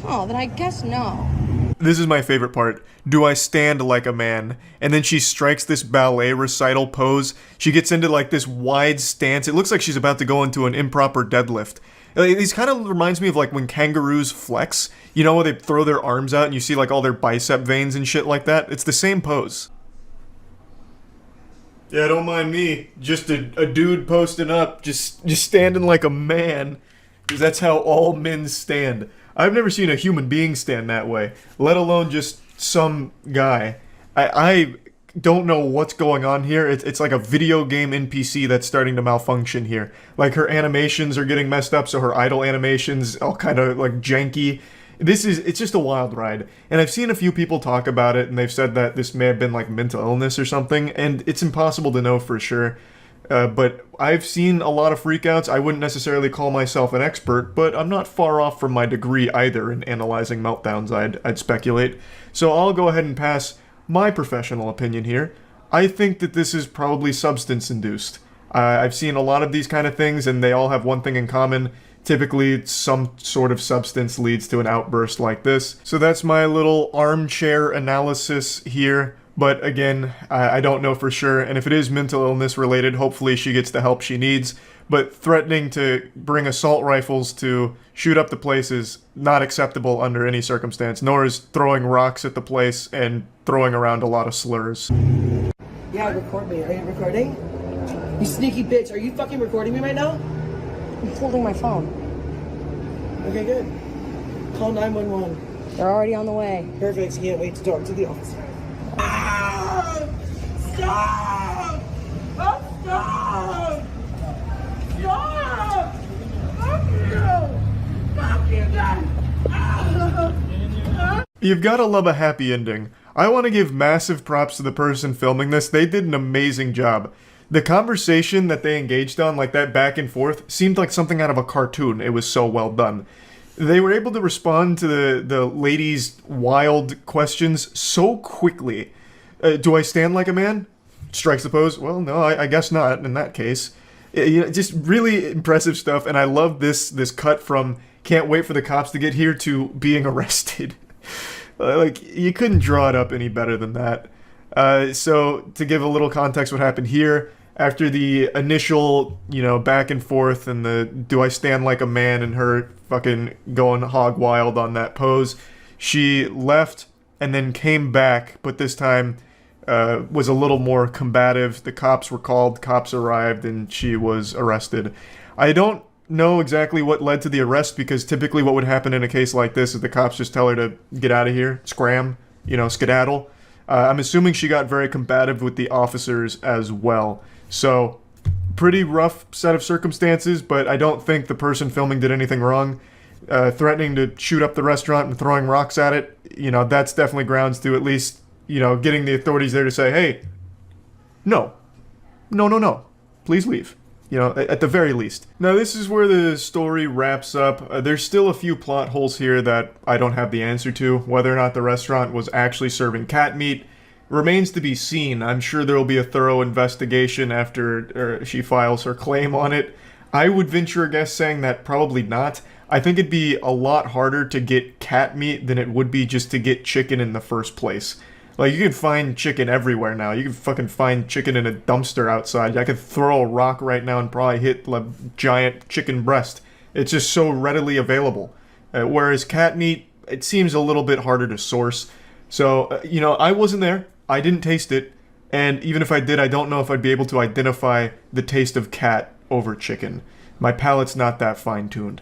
S14: Oh, then I guess no.
S1: This is my favorite part. Do I stand like a man? And then she strikes this ballet recital pose. She gets into like this wide stance. It looks like she's about to go into an improper deadlift. These kind of reminds me of like when kangaroos flex. You know, where they throw their arms out and you see like all their bicep veins and shit like that? It's the same pose. Yeah, don't mind me. Just a dude posting up, just standing like a man. Because that's how all men stand. I've never seen a human being stand that way, let alone just some guy. I don't know what's going on here. It's like a video game NPC that's starting to malfunction here. Like her animations are getting messed up, so her idle animations all kind of like janky. It's just a wild ride. And I've seen a few people talk about it, and they've said that this may have been like mental illness or something, and it's impossible to know for sure. But I've seen a lot of freakouts. I wouldn't necessarily call myself an expert, but I'm not far off from my degree either in analyzing meltdowns, I'd speculate. So I'll go ahead and pass my professional opinion here. I think that this is probably substance-induced. I've seen a lot of these kind of things, and they all have one thing in common. Typically, some sort of substance leads to an outburst like this. So that's my little armchair analysis here. But again, I don't know for sure, and if it is mental illness related, hopefully she gets the help she needs. But threatening to bring assault rifles to shoot up the place is not acceptable under any circumstance, nor is throwing rocks at the place and throwing around a lot of slurs.
S15: Yeah, record me. Are you recording? You sneaky bitch. Are you fucking recording me right now?
S14: I'm holding my phone.
S15: Okay, good. Call 911.
S14: They're already on the way.
S15: Perfect. Can't wait to talk to the officer. Ah! Stop! Oh, stop! Stop! Fuck you! Fuck you guys! Ah!
S1: You've gotta love a happy ending. I want to give massive props to the person filming this. They did an amazing job. The conversation that they engaged on, like that back and forth, seemed like something out of a cartoon. It was so well done. They were able to respond to the lady's wild questions so quickly. Do I stand like a man? Strikes the pose. Well, no, I guess not in that case. Just really impressive stuff, and I love this cut from can't wait for the cops to get here to being arrested. Like, you couldn't draw it up any better than that. So, to give a little context what happened here, after the initial, back and forth and the do I stand like a man and her fucking going hog wild on that pose, she left and then came back, but this time was a little more combative. The cops were called, cops arrived, and she was arrested. I don't know exactly what led to the arrest, because typically what would happen in a case like this is the cops just tell her to get out of here, scram, skedaddle. I'm assuming she got very combative with the officers as well. So, pretty rough set of circumstances, but I don't think the person filming did anything wrong. Threatening to shoot up the restaurant and throwing rocks at it, that's definitely grounds to at least, getting the authorities there to say, hey, no, please leave. At the very least. Now, this is where the story wraps up. There's still a few plot holes here that I don't have the answer to. Whether or not the restaurant was actually serving cat meat remains to be seen. I'm sure there will be a thorough investigation after she files her claim on it. I would venture a guess saying that probably not. I think it'd be a lot harder to get cat meat than it would be just to get chicken in the first place. Like, you can find chicken everywhere now. You can fucking find chicken in a dumpster outside. I could throw a rock right now and probably hit a giant chicken breast. It's just so readily available. Whereas cat meat, it seems a little bit harder to source. So, I wasn't there. I didn't taste it. And even if I did, I don't know if I'd be able to identify the taste of cat over chicken. My palate's not that fine-tuned.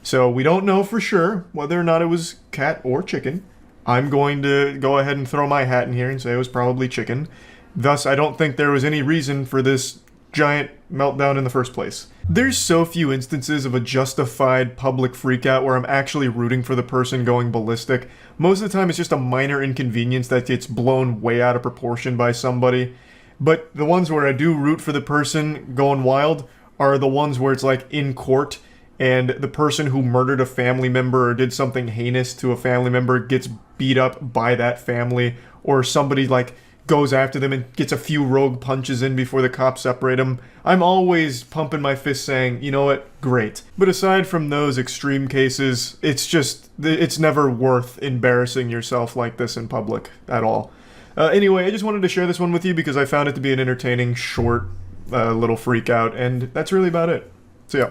S1: So we don't know for sure whether or not it was cat or chicken. I'm going to go ahead and throw my hat in here and say it was probably chicken. Thus, I don't think there was any reason for this giant meltdown in the first place. There's so few instances of a justified public freakout where I'm actually rooting for the person going ballistic. Most of the time it's just a minor inconvenience that gets blown way out of proportion by somebody. But the ones where I do root for the person going wild are the ones where it's like in court and the person who murdered a family member or did something heinous to a family member gets beat up by that family, or somebody like goes after them and gets a few rogue punches in before the cops separate him, I'm always pumping my fist saying, you know what, great. But aside from those extreme cases, it's never worth embarrassing yourself like this in public at all. Anyway, I just wanted to share this one with you because I found it to be an entertaining, short, little freak out, and that's really about it. So yeah.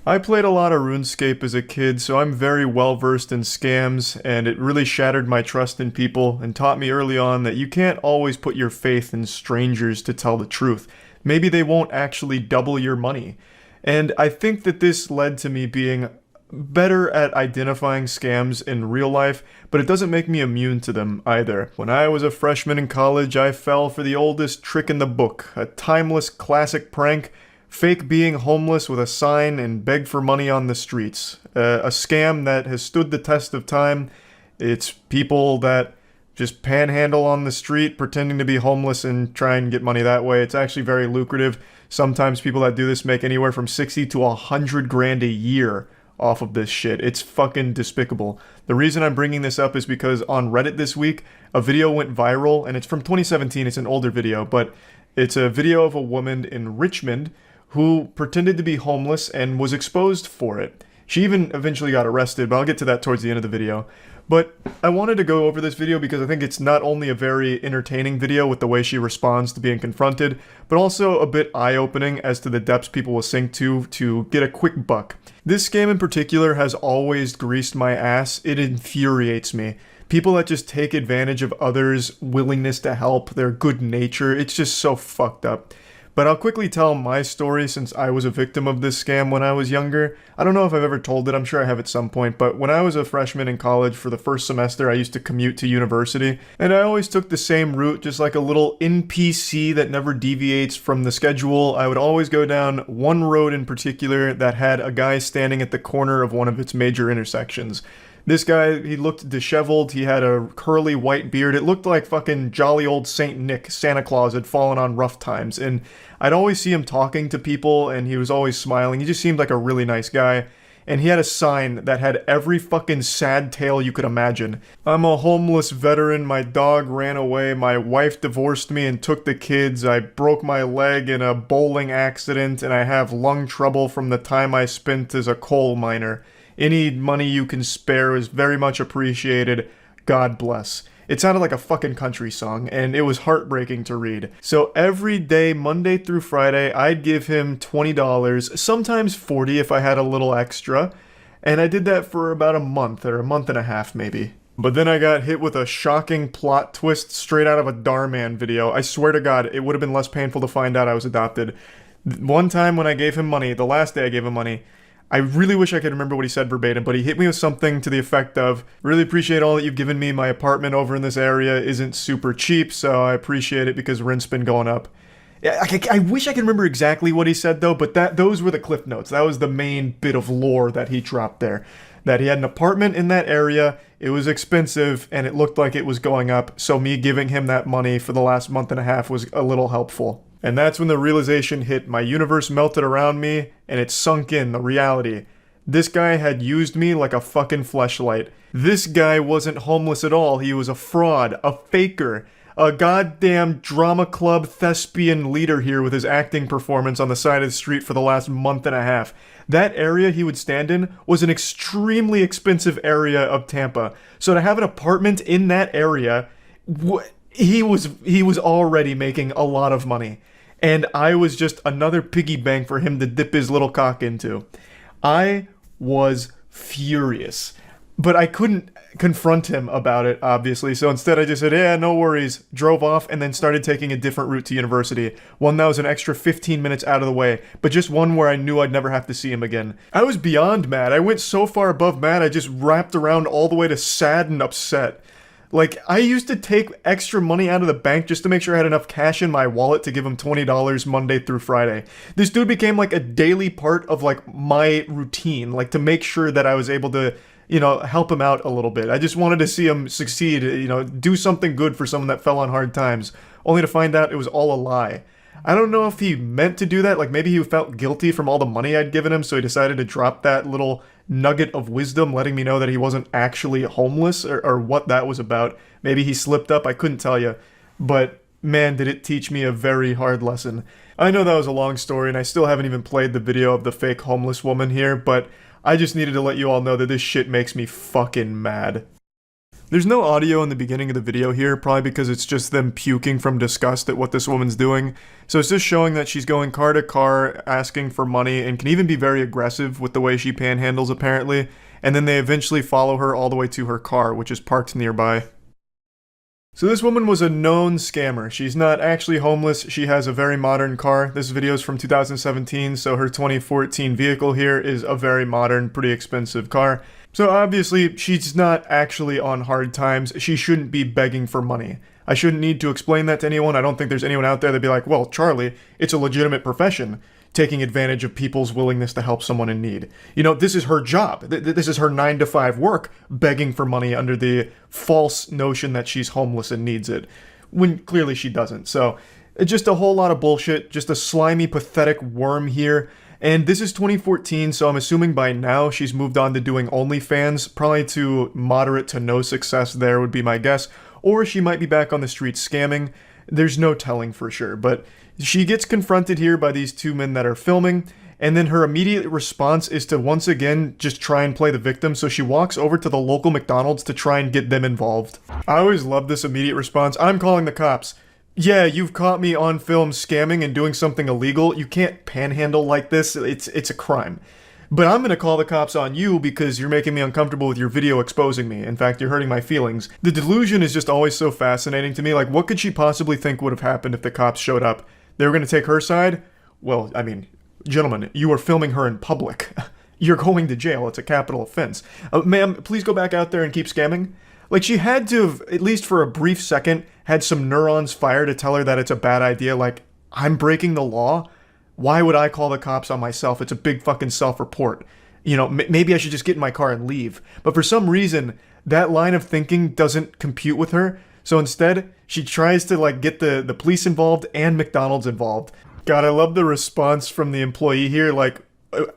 S1: I played a lot of RuneScape as a kid, so I'm very well versed in scams, and it really shattered my trust in people and taught me early on that you can't always put your faith in strangers to tell the truth. Maybe they won't actually double your money. And I think that this led to me being better at identifying scams in real life, but it doesn't make me immune to them either. When I was a freshman in college, I fell for the oldest trick in the book, a timeless classic prank: fake being homeless with a sign and beg for money on the streets. A scam that has stood the test of time. It's people that just panhandle on the street pretending to be homeless and try and get money that way. It's actually very lucrative. Sometimes people that do this make anywhere from 60 to 100 grand a year off of this shit. It's fucking despicable. The reason I'm bringing this up is because on Reddit this week, a video went viral, and it's from 2017. It's an older video, but it's a video of a woman in Richmond who pretended to be homeless and was exposed for it. She even eventually got arrested, but I'll get to that towards the end of the video. But I wanted to go over this video because I think it's not only a very entertaining video with the way she responds to being confronted, but also a bit eye-opening as to the depths people will sink to get a quick buck. This scam in particular has always greased my ass. It infuriates me. People that just take advantage of others' willingness to help, their good nature, it's just so fucked up. But I'll quickly tell my story since I was a victim of this scam when I was younger. I don't know if I've ever told it, I'm sure I have at some point, but when I was a freshman in college for the first semester, I used to commute to university, and I always took the same route, just like a little NPC that never deviates from the schedule. I would always go down one road in particular that had a guy standing at the corner of one of its major intersections. This guy, he looked disheveled, he had a curly white beard, it looked like fucking jolly old Saint Nick, Santa Claus had fallen on rough times, and I'd always see him talking to people, and he was always smiling, he just seemed like a really nice guy, and he had a sign that had every fucking sad tale you could imagine. I'm a homeless veteran, my dog ran away, my wife divorced me and took the kids, I broke my leg in a bowling accident, and I have lung trouble from the time I spent as a coal miner. Any money you can spare is very much appreciated. God bless. It sounded like a fucking country song, and it was heartbreaking to read. So every day, Monday through Friday, I'd give him $20, sometimes $40 if I had a little extra, and I did that for about a month, or a month and a half maybe. But then I got hit with a shocking plot twist straight out of a Darman video. I swear to God, it would have been less painful to find out I was adopted. One time when I gave him money, the last day I gave him money, I really wish I could remember what he said verbatim, but he hit me with something to the effect of, really appreciate all that you've given me. My apartment over in this area isn't super cheap, so I appreciate it because rent's been going up. I wish I could remember exactly what he said though, but those were the cliff notes. That was the main bit of lore that he dropped there. That he had an apartment in that area, it was expensive, and it looked like it was going up, so me giving him that money for the last month and a half was a little helpful. And that's when the realization hit. My universe melted around me, and it sunk in, the reality. This guy had used me like a fucking fleshlight. This guy wasn't homeless at all. He was a fraud, a faker, a goddamn drama club thespian leader here with his acting performance on the side of the street for the last month and a half. That area he would stand in was an extremely expensive area of Tampa. So to have an apartment in that area, he was already making a lot of money. And I was just another piggy bank for him to dip his little cock into. I was furious. But I couldn't confront him about it, obviously, so instead I just said, yeah, no worries, drove off, and then started taking a different route to university. One that was an extra 15 minutes out of the way, but just one where I knew I'd never have to see him again. I was beyond mad. I went so far above mad, I just wrapped around all the way to sad and upset. Like, I used to take extra money out of the bank just to make sure I had enough cash in my wallet to give him $20 Monday through Friday. This dude became like a daily part of like my routine, like to make sure that I was able to, help him out a little bit. I just wanted to see him succeed, do something good for someone that fell on hard times, only to find out it was all a lie. I don't know if he meant to do that, like maybe he felt guilty from all the money I'd given him, so he decided to drop that little nugget of wisdom, letting me know that he wasn't actually homeless, or what that was about. Maybe he slipped up, I couldn't tell you. But man, did it teach me a very hard lesson. I know that was a long story, and I still haven't even played the video of the fake homeless woman here, but I just needed to let you all know that this shit makes me fucking mad. There's no audio in the beginning of the video here, probably because it's just them puking from disgust at what this woman's doing. So it's just showing that she's going car to car, asking for money, and can even be very aggressive with the way she panhandles, apparently. And then they eventually follow her all the way to her car, which is parked nearby. So this woman was a known scammer. She's not actually homeless, she has a very modern car. This video is from 2017, so her 2014 vehicle here is a very modern, pretty expensive car. So obviously, she's not actually on hard times. She shouldn't be begging for money. I shouldn't need to explain that to anyone. I don't think there's anyone out there that'd be like, well, Charlie, it's a legitimate profession, taking advantage of people's willingness to help someone in need. You know, this is her job. This is her 9-to-5 work, begging for money under the false notion that she's homeless and needs it, when clearly she doesn't. So, just a whole lot of bullshit, just a slimy, pathetic worm here. And this is 2014, so I'm assuming by now she's moved on to doing OnlyFans, probably to moderate to no success there would be my guess, or she might be back on the streets scamming. There's no telling for sure, but she gets confronted here by these two men that are filming, and then her immediate response is to once again just try and play the victim, so she walks over to the local McDonald's to try and get them involved. I always love this immediate response. I'm calling the cops. Yeah, you've caught me on film scamming and doing something illegal. You can't panhandle like this. It's a crime. But I'm gonna call the cops on you because you're making me uncomfortable with your video exposing me. In fact, you're hurting my feelings. The delusion is just always so fascinating to me. Like, what could she possibly think would have happened if the cops showed up? They were gonna take her side? Well, I mean, gentlemen, you are filming her in public. You're going to jail. It's a capital offense. Ma'am, please go back out there and keep scamming. Like, she had to have, at least for a brief second, had some neurons fire to tell her that it's a bad idea. Like, I'm breaking the law? Why would I call the cops on myself? It's a big fucking self-report. You know, maybe I should just get in my car and leave. But for some reason, that line of thinking doesn't compute with her. So instead, she tries to, like, get the police involved and McDonald's involved. God, I love the response from the employee here. Like,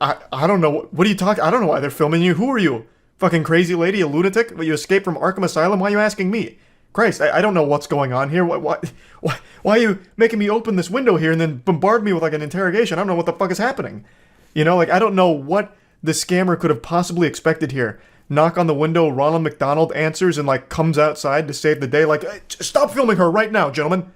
S1: I don't know. What are you talking? I don't know why they're filming you. Who are you? Fucking crazy lady, a lunatic? You escaped from Arkham Asylum? Why are you asking me? Christ, I don't know what's going on here. Why are you making me open this window here and then bombard me with like an interrogation? I don't know what the fuck is happening. You know, like, I don't know what the scammer could have possibly expected here. Knock on the window, Ronald McDonald answers and like comes outside to save the day. Like, hey, stop filming her right now, gentlemen.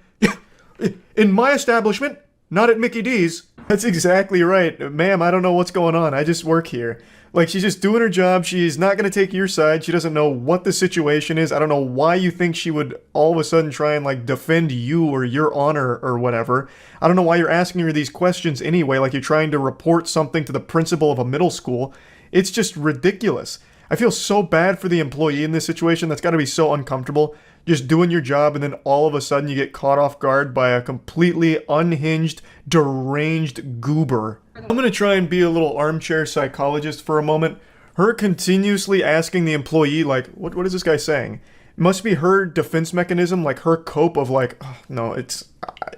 S1: In my establishment, not at Mickey D's. That's exactly right. Ma'am, I don't know what's going on. I just work here. Like, she's just doing her job. She's not going to take your side. She doesn't know what the situation is. I don't know why you think she would all of a sudden try and, like, defend you or your honor or whatever. I don't know why you're asking her these questions anyway, like you're trying to report something to the principal of a middle school. It's just ridiculous. I feel so bad for the employee in this situation. That's got to be so uncomfortable. Just doing your job and then all of a sudden you get caught off guard by a completely unhinged, deranged goober. I'm gonna try and be a little armchair psychologist for a moment. Her continuously asking the employee, like, what is this guy saying? It must be her defense mechanism, like her cope of like, oh, no,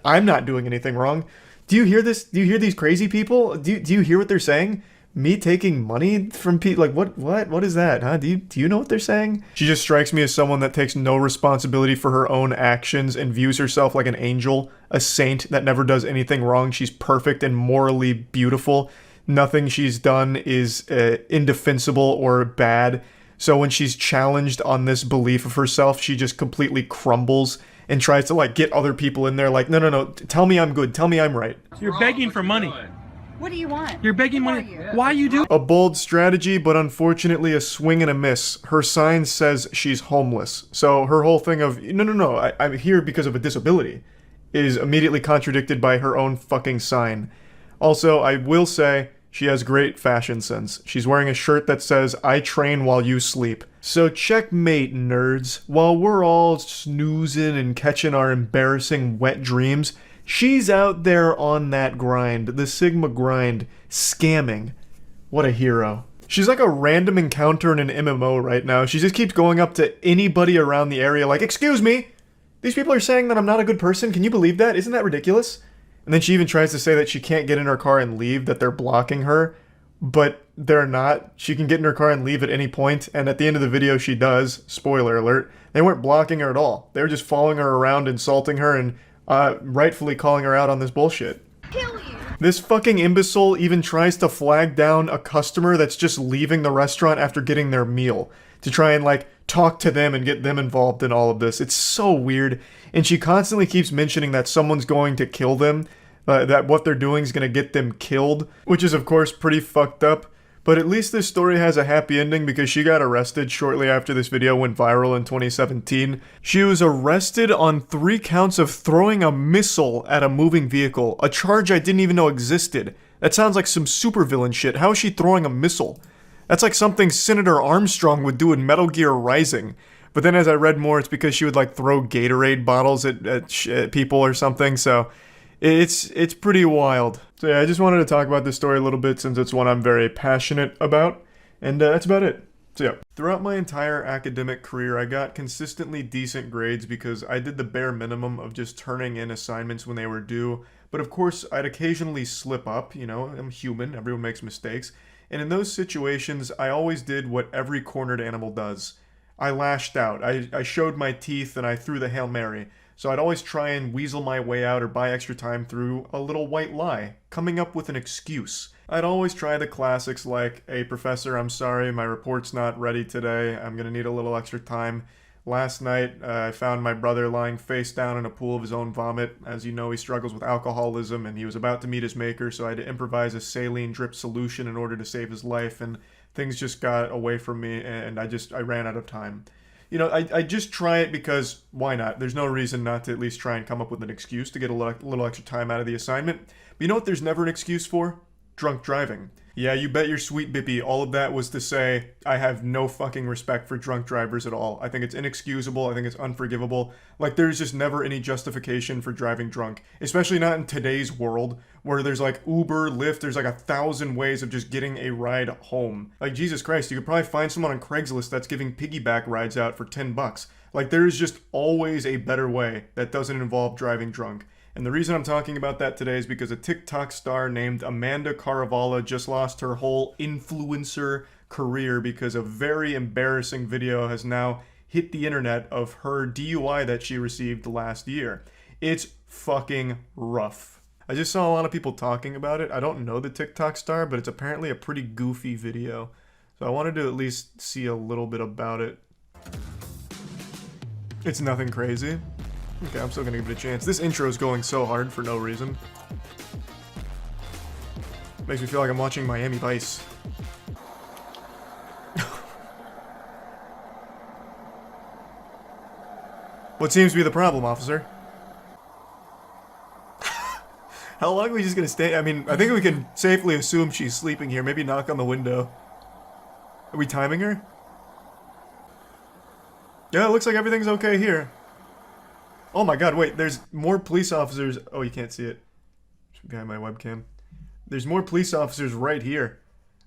S1: I'm not doing anything wrong. Do you hear this? Do you hear these crazy people? Do you hear what they're saying? Me taking money from people? Like, what is that, huh? Do you know what they're saying? She just strikes me as someone that takes no responsibility for her own actions and views herself like an angel, a saint that never does anything wrong. She's perfect and morally beautiful. Nothing she's done is indefensible or bad. So when she's challenged on this belief of herself, she just completely crumbles and tries to, like, get other people in there like, no, tell me I'm good, tell me I'm right.
S14: You're begging for money.
S7: What do you want?
S14: You're begging money. Why are you doing?
S1: A bold strategy, but unfortunately a swing and a miss. Her sign says she's homeless. So her whole thing of, no, I'm here because of a disability, is immediately contradicted by her own fucking sign. Also, I will say, she has great fashion sense. She's wearing a shirt that says, I train while you sleep. So checkmate, nerds. While we're all snoozing and catching our embarrassing wet dreams, she's out there on that grind, the Sigma grind, scamming. What a hero. She's like a random encounter in an MMO right now. She just keeps going up to anybody around the area like, excuse me, these people are saying that I'm not a good person. Can you believe that? Isn't that ridiculous? And then she even tries to say that she can't get in her car and leave, that they're blocking her. But they're not. She can get in her car and leave at any point, and at the end of the video she does. Spoiler alert. They weren't blocking her at all. They were just following her around, insulting her, and rightfully calling her out on this bullshit. This fucking imbecile even tries to flag down a customer that's just leaving the restaurant after getting their meal to try and, like, talk to them and get them involved in all of this. It's so weird. And she constantly keeps mentioning that someone's going to kill them, that what they're doing is going to get them killed, which is, of course, pretty fucked up. But at least this story has a happy ending because she got arrested shortly after this video went viral in 2017. She was arrested on 3 counts of throwing a missile at a moving vehicle, a charge I didn't even know existed. That sounds like some supervillain shit. How is she throwing a missile? That's like something Senator Armstrong would do in Metal Gear Rising. But then as I read more, it's because she would like throw Gatorade bottles at people or something, so it's pretty wild. So yeah, I just wanted to talk about this story a little bit since it's one I'm very passionate about, and that's about it. So yeah, throughout my entire academic career, I got consistently decent grades because I did the bare minimum of just turning in assignments when they were due. But of course, I'd occasionally slip up, you know, I'm human, everyone makes mistakes. And in those situations, I always did what every cornered animal does. I lashed out, I showed my teeth, and I threw the Hail Mary. So I'd always try and weasel my way out or buy extra time through a little white lie, coming up with an excuse. I'd always try the classics like, "Hey professor, I'm sorry, my report's not ready today, I'm gonna need a little extra time. Last night, I found my brother lying face down in a pool of his own vomit. As you know, he struggles with alcoholism, and he was about to meet his maker, so I had to improvise a saline drip solution in order to save his life, and things just got away from me, and I ran out of time." You know, I just try it because why not? There's no reason not to at least try and come up with an excuse to get a little extra time out of the assignment. But you know what there's never an excuse for? Drunk driving. Yeah, you bet your sweet bippy, all of that was to say, I have no fucking respect for drunk drivers at all. I think it's inexcusable, I think it's unforgivable. Like, there's just never any justification for driving drunk. Especially not in today's world, where there's like Uber, Lyft, there's like 1,000 ways of just getting a ride home. Like, Jesus Christ, you could probably find someone on Craigslist that's giving piggyback rides out for $10. Like, there is just always a better way that doesn't involve driving drunk. And the reason I'm talking about that today is because a TikTok star named Amanda Caravala just lost her whole influencer career because a very embarrassing video has now hit the internet of her DUI that she received last year. It's fucking rough. I just saw a lot of people talking about it. I don't know the TikTok star, but it's apparently a pretty goofy video. So I wanted to at least see a little bit about it. It's nothing crazy. Okay, I'm still gonna give it a chance. This intro is going so hard for no reason. Makes me feel like I'm watching Miami Vice. What seems to be the problem, officer? How long are we just gonna stay? I mean, I think we can safely assume she's sleeping here. Maybe knock on the window. Are we timing her? Yeah, it looks like everything's okay here. Oh my god, wait, there's more police officers. Oh, you can't see it. It's behind my webcam. There's more police officers right here.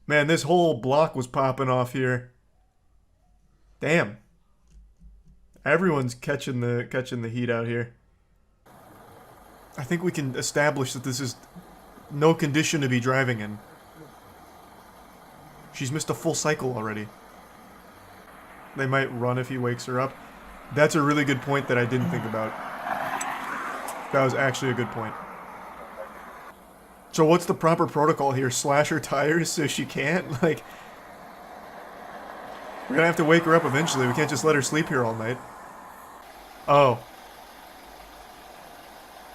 S1: Man, this whole block was popping off here. Damn. Everyone's catching the heat out here. I think we can establish that this is no condition to be driving in. She's missed a full cycle already. They might run if he wakes her up. That's a really good point that I didn't think about. That was actually a good point. So what's the proper protocol here? Slash her tires so she can't? Like, we're gonna have to wake her up eventually. We can't just let her sleep here all night. Oh.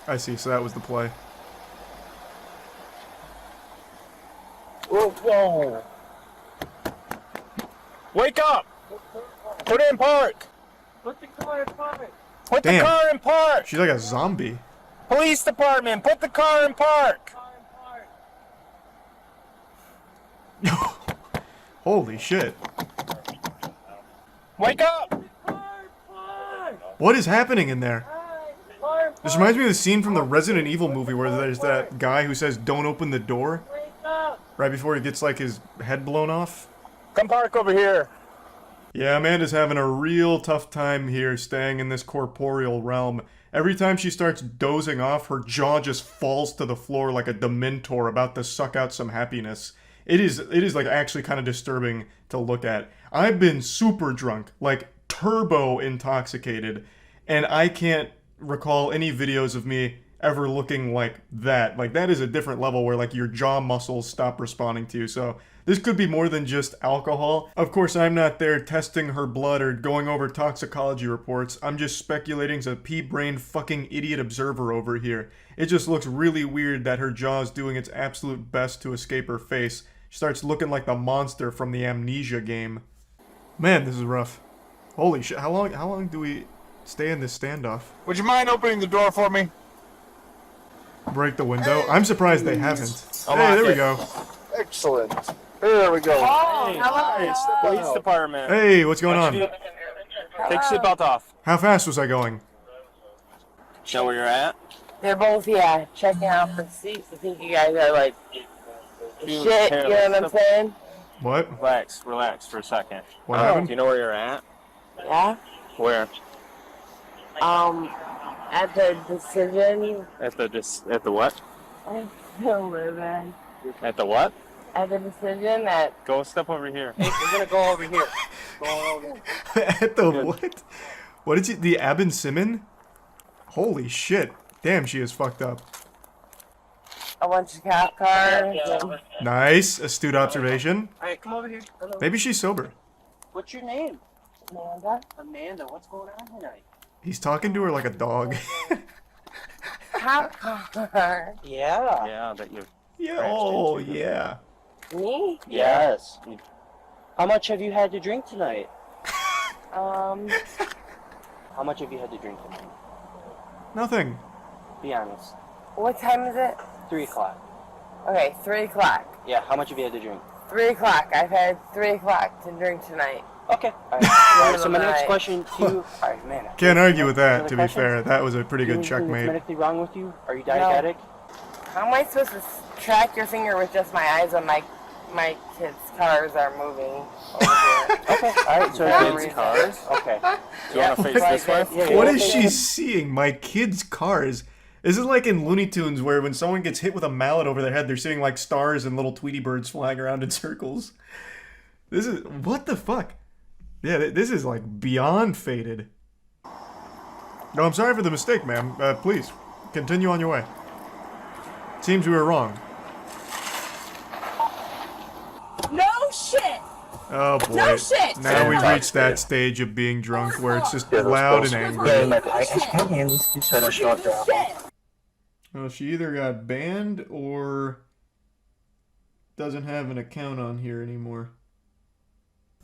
S1: I see, so that was the play.
S16: Whoa, whoa. Wake up! Put it in park!
S15: Put the car in park!
S16: Put the car in park!
S1: She's like a zombie.
S16: Police department, put the car in park!
S1: Holy shit.
S16: Wake up!
S1: What is happening in there? This reminds me of the scene from the Resident Evil movie where there's that guy who says, "Don't open the door," right before he gets like his head blown off.
S16: Come park over here.
S1: Yeah, Amanda's having a real tough time here staying in this corporeal realm. Every time she starts dozing off, her jaw just falls to the floor like a Dementor about to suck out some happiness. It is like actually kind of disturbing to look at. I've been super drunk, like turbo intoxicated, and I can't recall any videos of me ever looking like that. Like, that is a different level where, like, your jaw muscles stop responding to you. So this could be more than just alcohol. Of course, I'm not there testing her blood or going over toxicology reports. I'm just speculating as a pea-brained fucking idiot observer over here. It just looks really weird that her jaw is doing its absolute best to escape her face. She starts looking like the monster from the Amnesia game. Man, this is rough. Holy shit, how long do we stay in this standoff?
S16: Would you mind opening the door for me?
S1: Break the window? I'm surprised they haven't.
S16: I'll
S1: Hey,
S16: lock
S1: there we
S16: it.
S1: go.
S16: Excellent. There we go.
S7: Oh,
S16: Hey,
S7: hello.
S16: nice. Police department.
S1: Hey, what's going on?
S16: Take your seatbelt off.
S1: How fast was I going?
S16: Know where you're at?
S7: They're both, checking out for seats. I think you guys are like shit, you know what I'm saying?
S1: What?
S5: Relax for a second.
S1: What happened?
S5: Do you know where you're at?
S7: Yeah?
S5: Where?
S7: At the decision.
S5: At the what?
S7: I don't live in.
S5: At the what?
S7: At the decision that.
S5: Go step over here. Hey, we're gonna go over here. Go over.
S1: At the what? What did you... The Abin Simon? Holy shit. Damn, she is fucked up.
S7: A bunch of cop cars.
S1: Nice. Astute observation.
S14: Alright, come over here. Hello.
S1: Maybe she's sober.
S14: What's your name?
S7: Amanda.
S14: Amanda, what's going on tonight?
S1: He's talking to her like a dog.
S7: Cop car.
S14: Yeah.
S5: Yeah, that you.
S1: Yeah. Oh, yeah.
S7: Me?
S14: Yes. How much have you had to drink tonight? How much have you had to drink tonight?
S1: Nothing.
S14: Be honest.
S7: What time is it?
S14: 3 o'clock.
S7: Okay, 3 o'clock.
S14: Yeah, how much have you had to drink?
S7: 3 o'clock. I've had 3 o'clock to drink tonight.
S14: Okay. Alright, so my next question to you... Alright, man.
S1: Can't argue with that, to be
S14: questions?
S1: fair. That was a pretty good
S14: Anything that's
S1: checkmate.
S14: medically wrong with you? Are you diabetic?
S7: How am I supposed to track your finger with just my eyes when my kids' cars are moving over here?
S14: Okay, alright, so
S7: For no
S14: kids'
S7: reason.
S14: cars? Okay.
S5: Do you want to face this way?
S14: Yeah,
S1: What
S14: yeah,
S1: is
S14: okay.
S1: she seeing? My kids' cars? This is like in Looney Tunes where when someone gets hit with a mallet over their head, they're seeing like stars and little Tweety birds flying around in circles. This is... What the fuck? Yeah, this is like beyond faded. No, I'm sorry for the mistake, ma'am. Please, continue on your way. Seems we were wrong.
S7: No shit!
S1: Oh boy.
S7: No shit!
S1: Now we've reached that stage of being drunk where it's just loud and angry. Well, she either got banned or doesn't have an account on here anymore.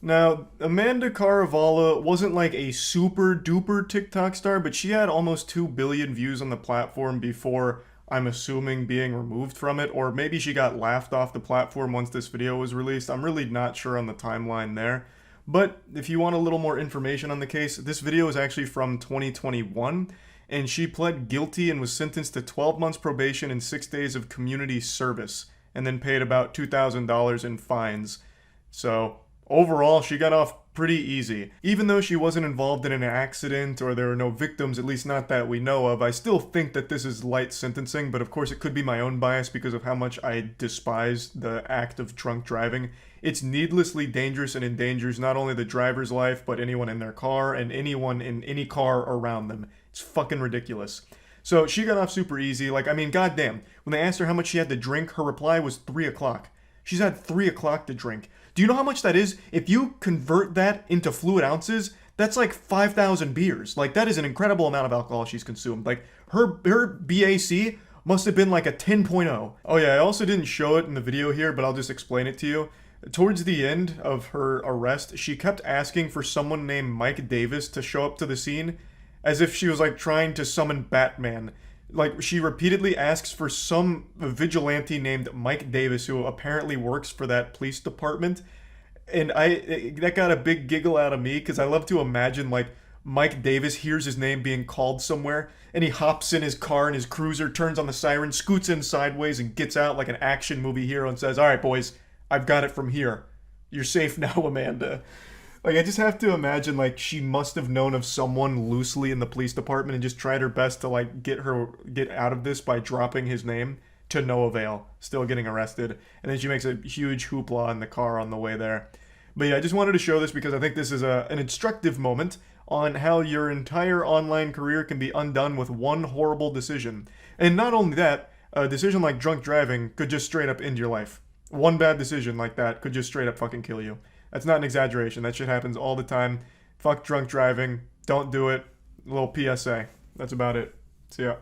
S1: Now, Amanda Caravala wasn't like a super duper TikTok star, but she had almost 2 billion views on the platform before, I'm assuming, being removed from it, or maybe she got laughed off the platform once this video was released. I'm really not sure on the timeline there. But if you want a little more information on the case, this video is actually from 2021, and she pled guilty and was sentenced to 12 months probation and 6 days of community service, and then paid about $2,000 in fines. So overall, she got off pretty easy. Even though she wasn't involved in an accident or there were no victims, at least not that we know of, I still think that this is light sentencing, but of course it could be my own bias because of how much I despise the act of drunk driving. It's needlessly dangerous and endangers not only the driver's life, but anyone in their car and anyone in any car around them. It's fucking ridiculous. So she got off super easy. Like, I mean, goddamn. When they asked her how much she had to drink, her reply was 3 o'clock. She's had 3 o'clock to drink. Do you know how much that is? If you convert that into fluid ounces, that's like 5,000 beers. Like, that is an incredible amount of alcohol she's consumed. Like, her BAC must have been like a 10.0. Oh yeah, I also didn't show it in the video here, but I'll just explain it to you. Towards the end of her arrest, she kept asking for someone named Mike Davis to show up to the scene, as if she was like trying to summon Batman. Like, she repeatedly asks for some vigilante named Mike Davis, who apparently works for that police department. And that got a big giggle out of me, because I love to imagine, like, Mike Davis hears his name being called somewhere, and he hops in his car and his cruiser, turns on the siren, scoots in sideways, and gets out like an action movie hero and says, "All right, boys, I've got it from here. You're safe now, Amanda." Like, I just have to imagine, like, she must have known of someone loosely in the police department and just tried her best to, like, get out of this by dropping his name, to no avail. Still getting arrested. And then she makes a huge hoopla in the car on the way there. But yeah, I just wanted to show this because I think this is an instructive moment on how your entire online career can be undone with one horrible decision. And not only that, a decision like drunk driving could just straight up end your life. One bad decision like that could just straight up fucking kill you. That's not an exaggeration. That shit happens all the time. Fuck drunk driving. Don't do it. A little PSA. That's about it. See ya.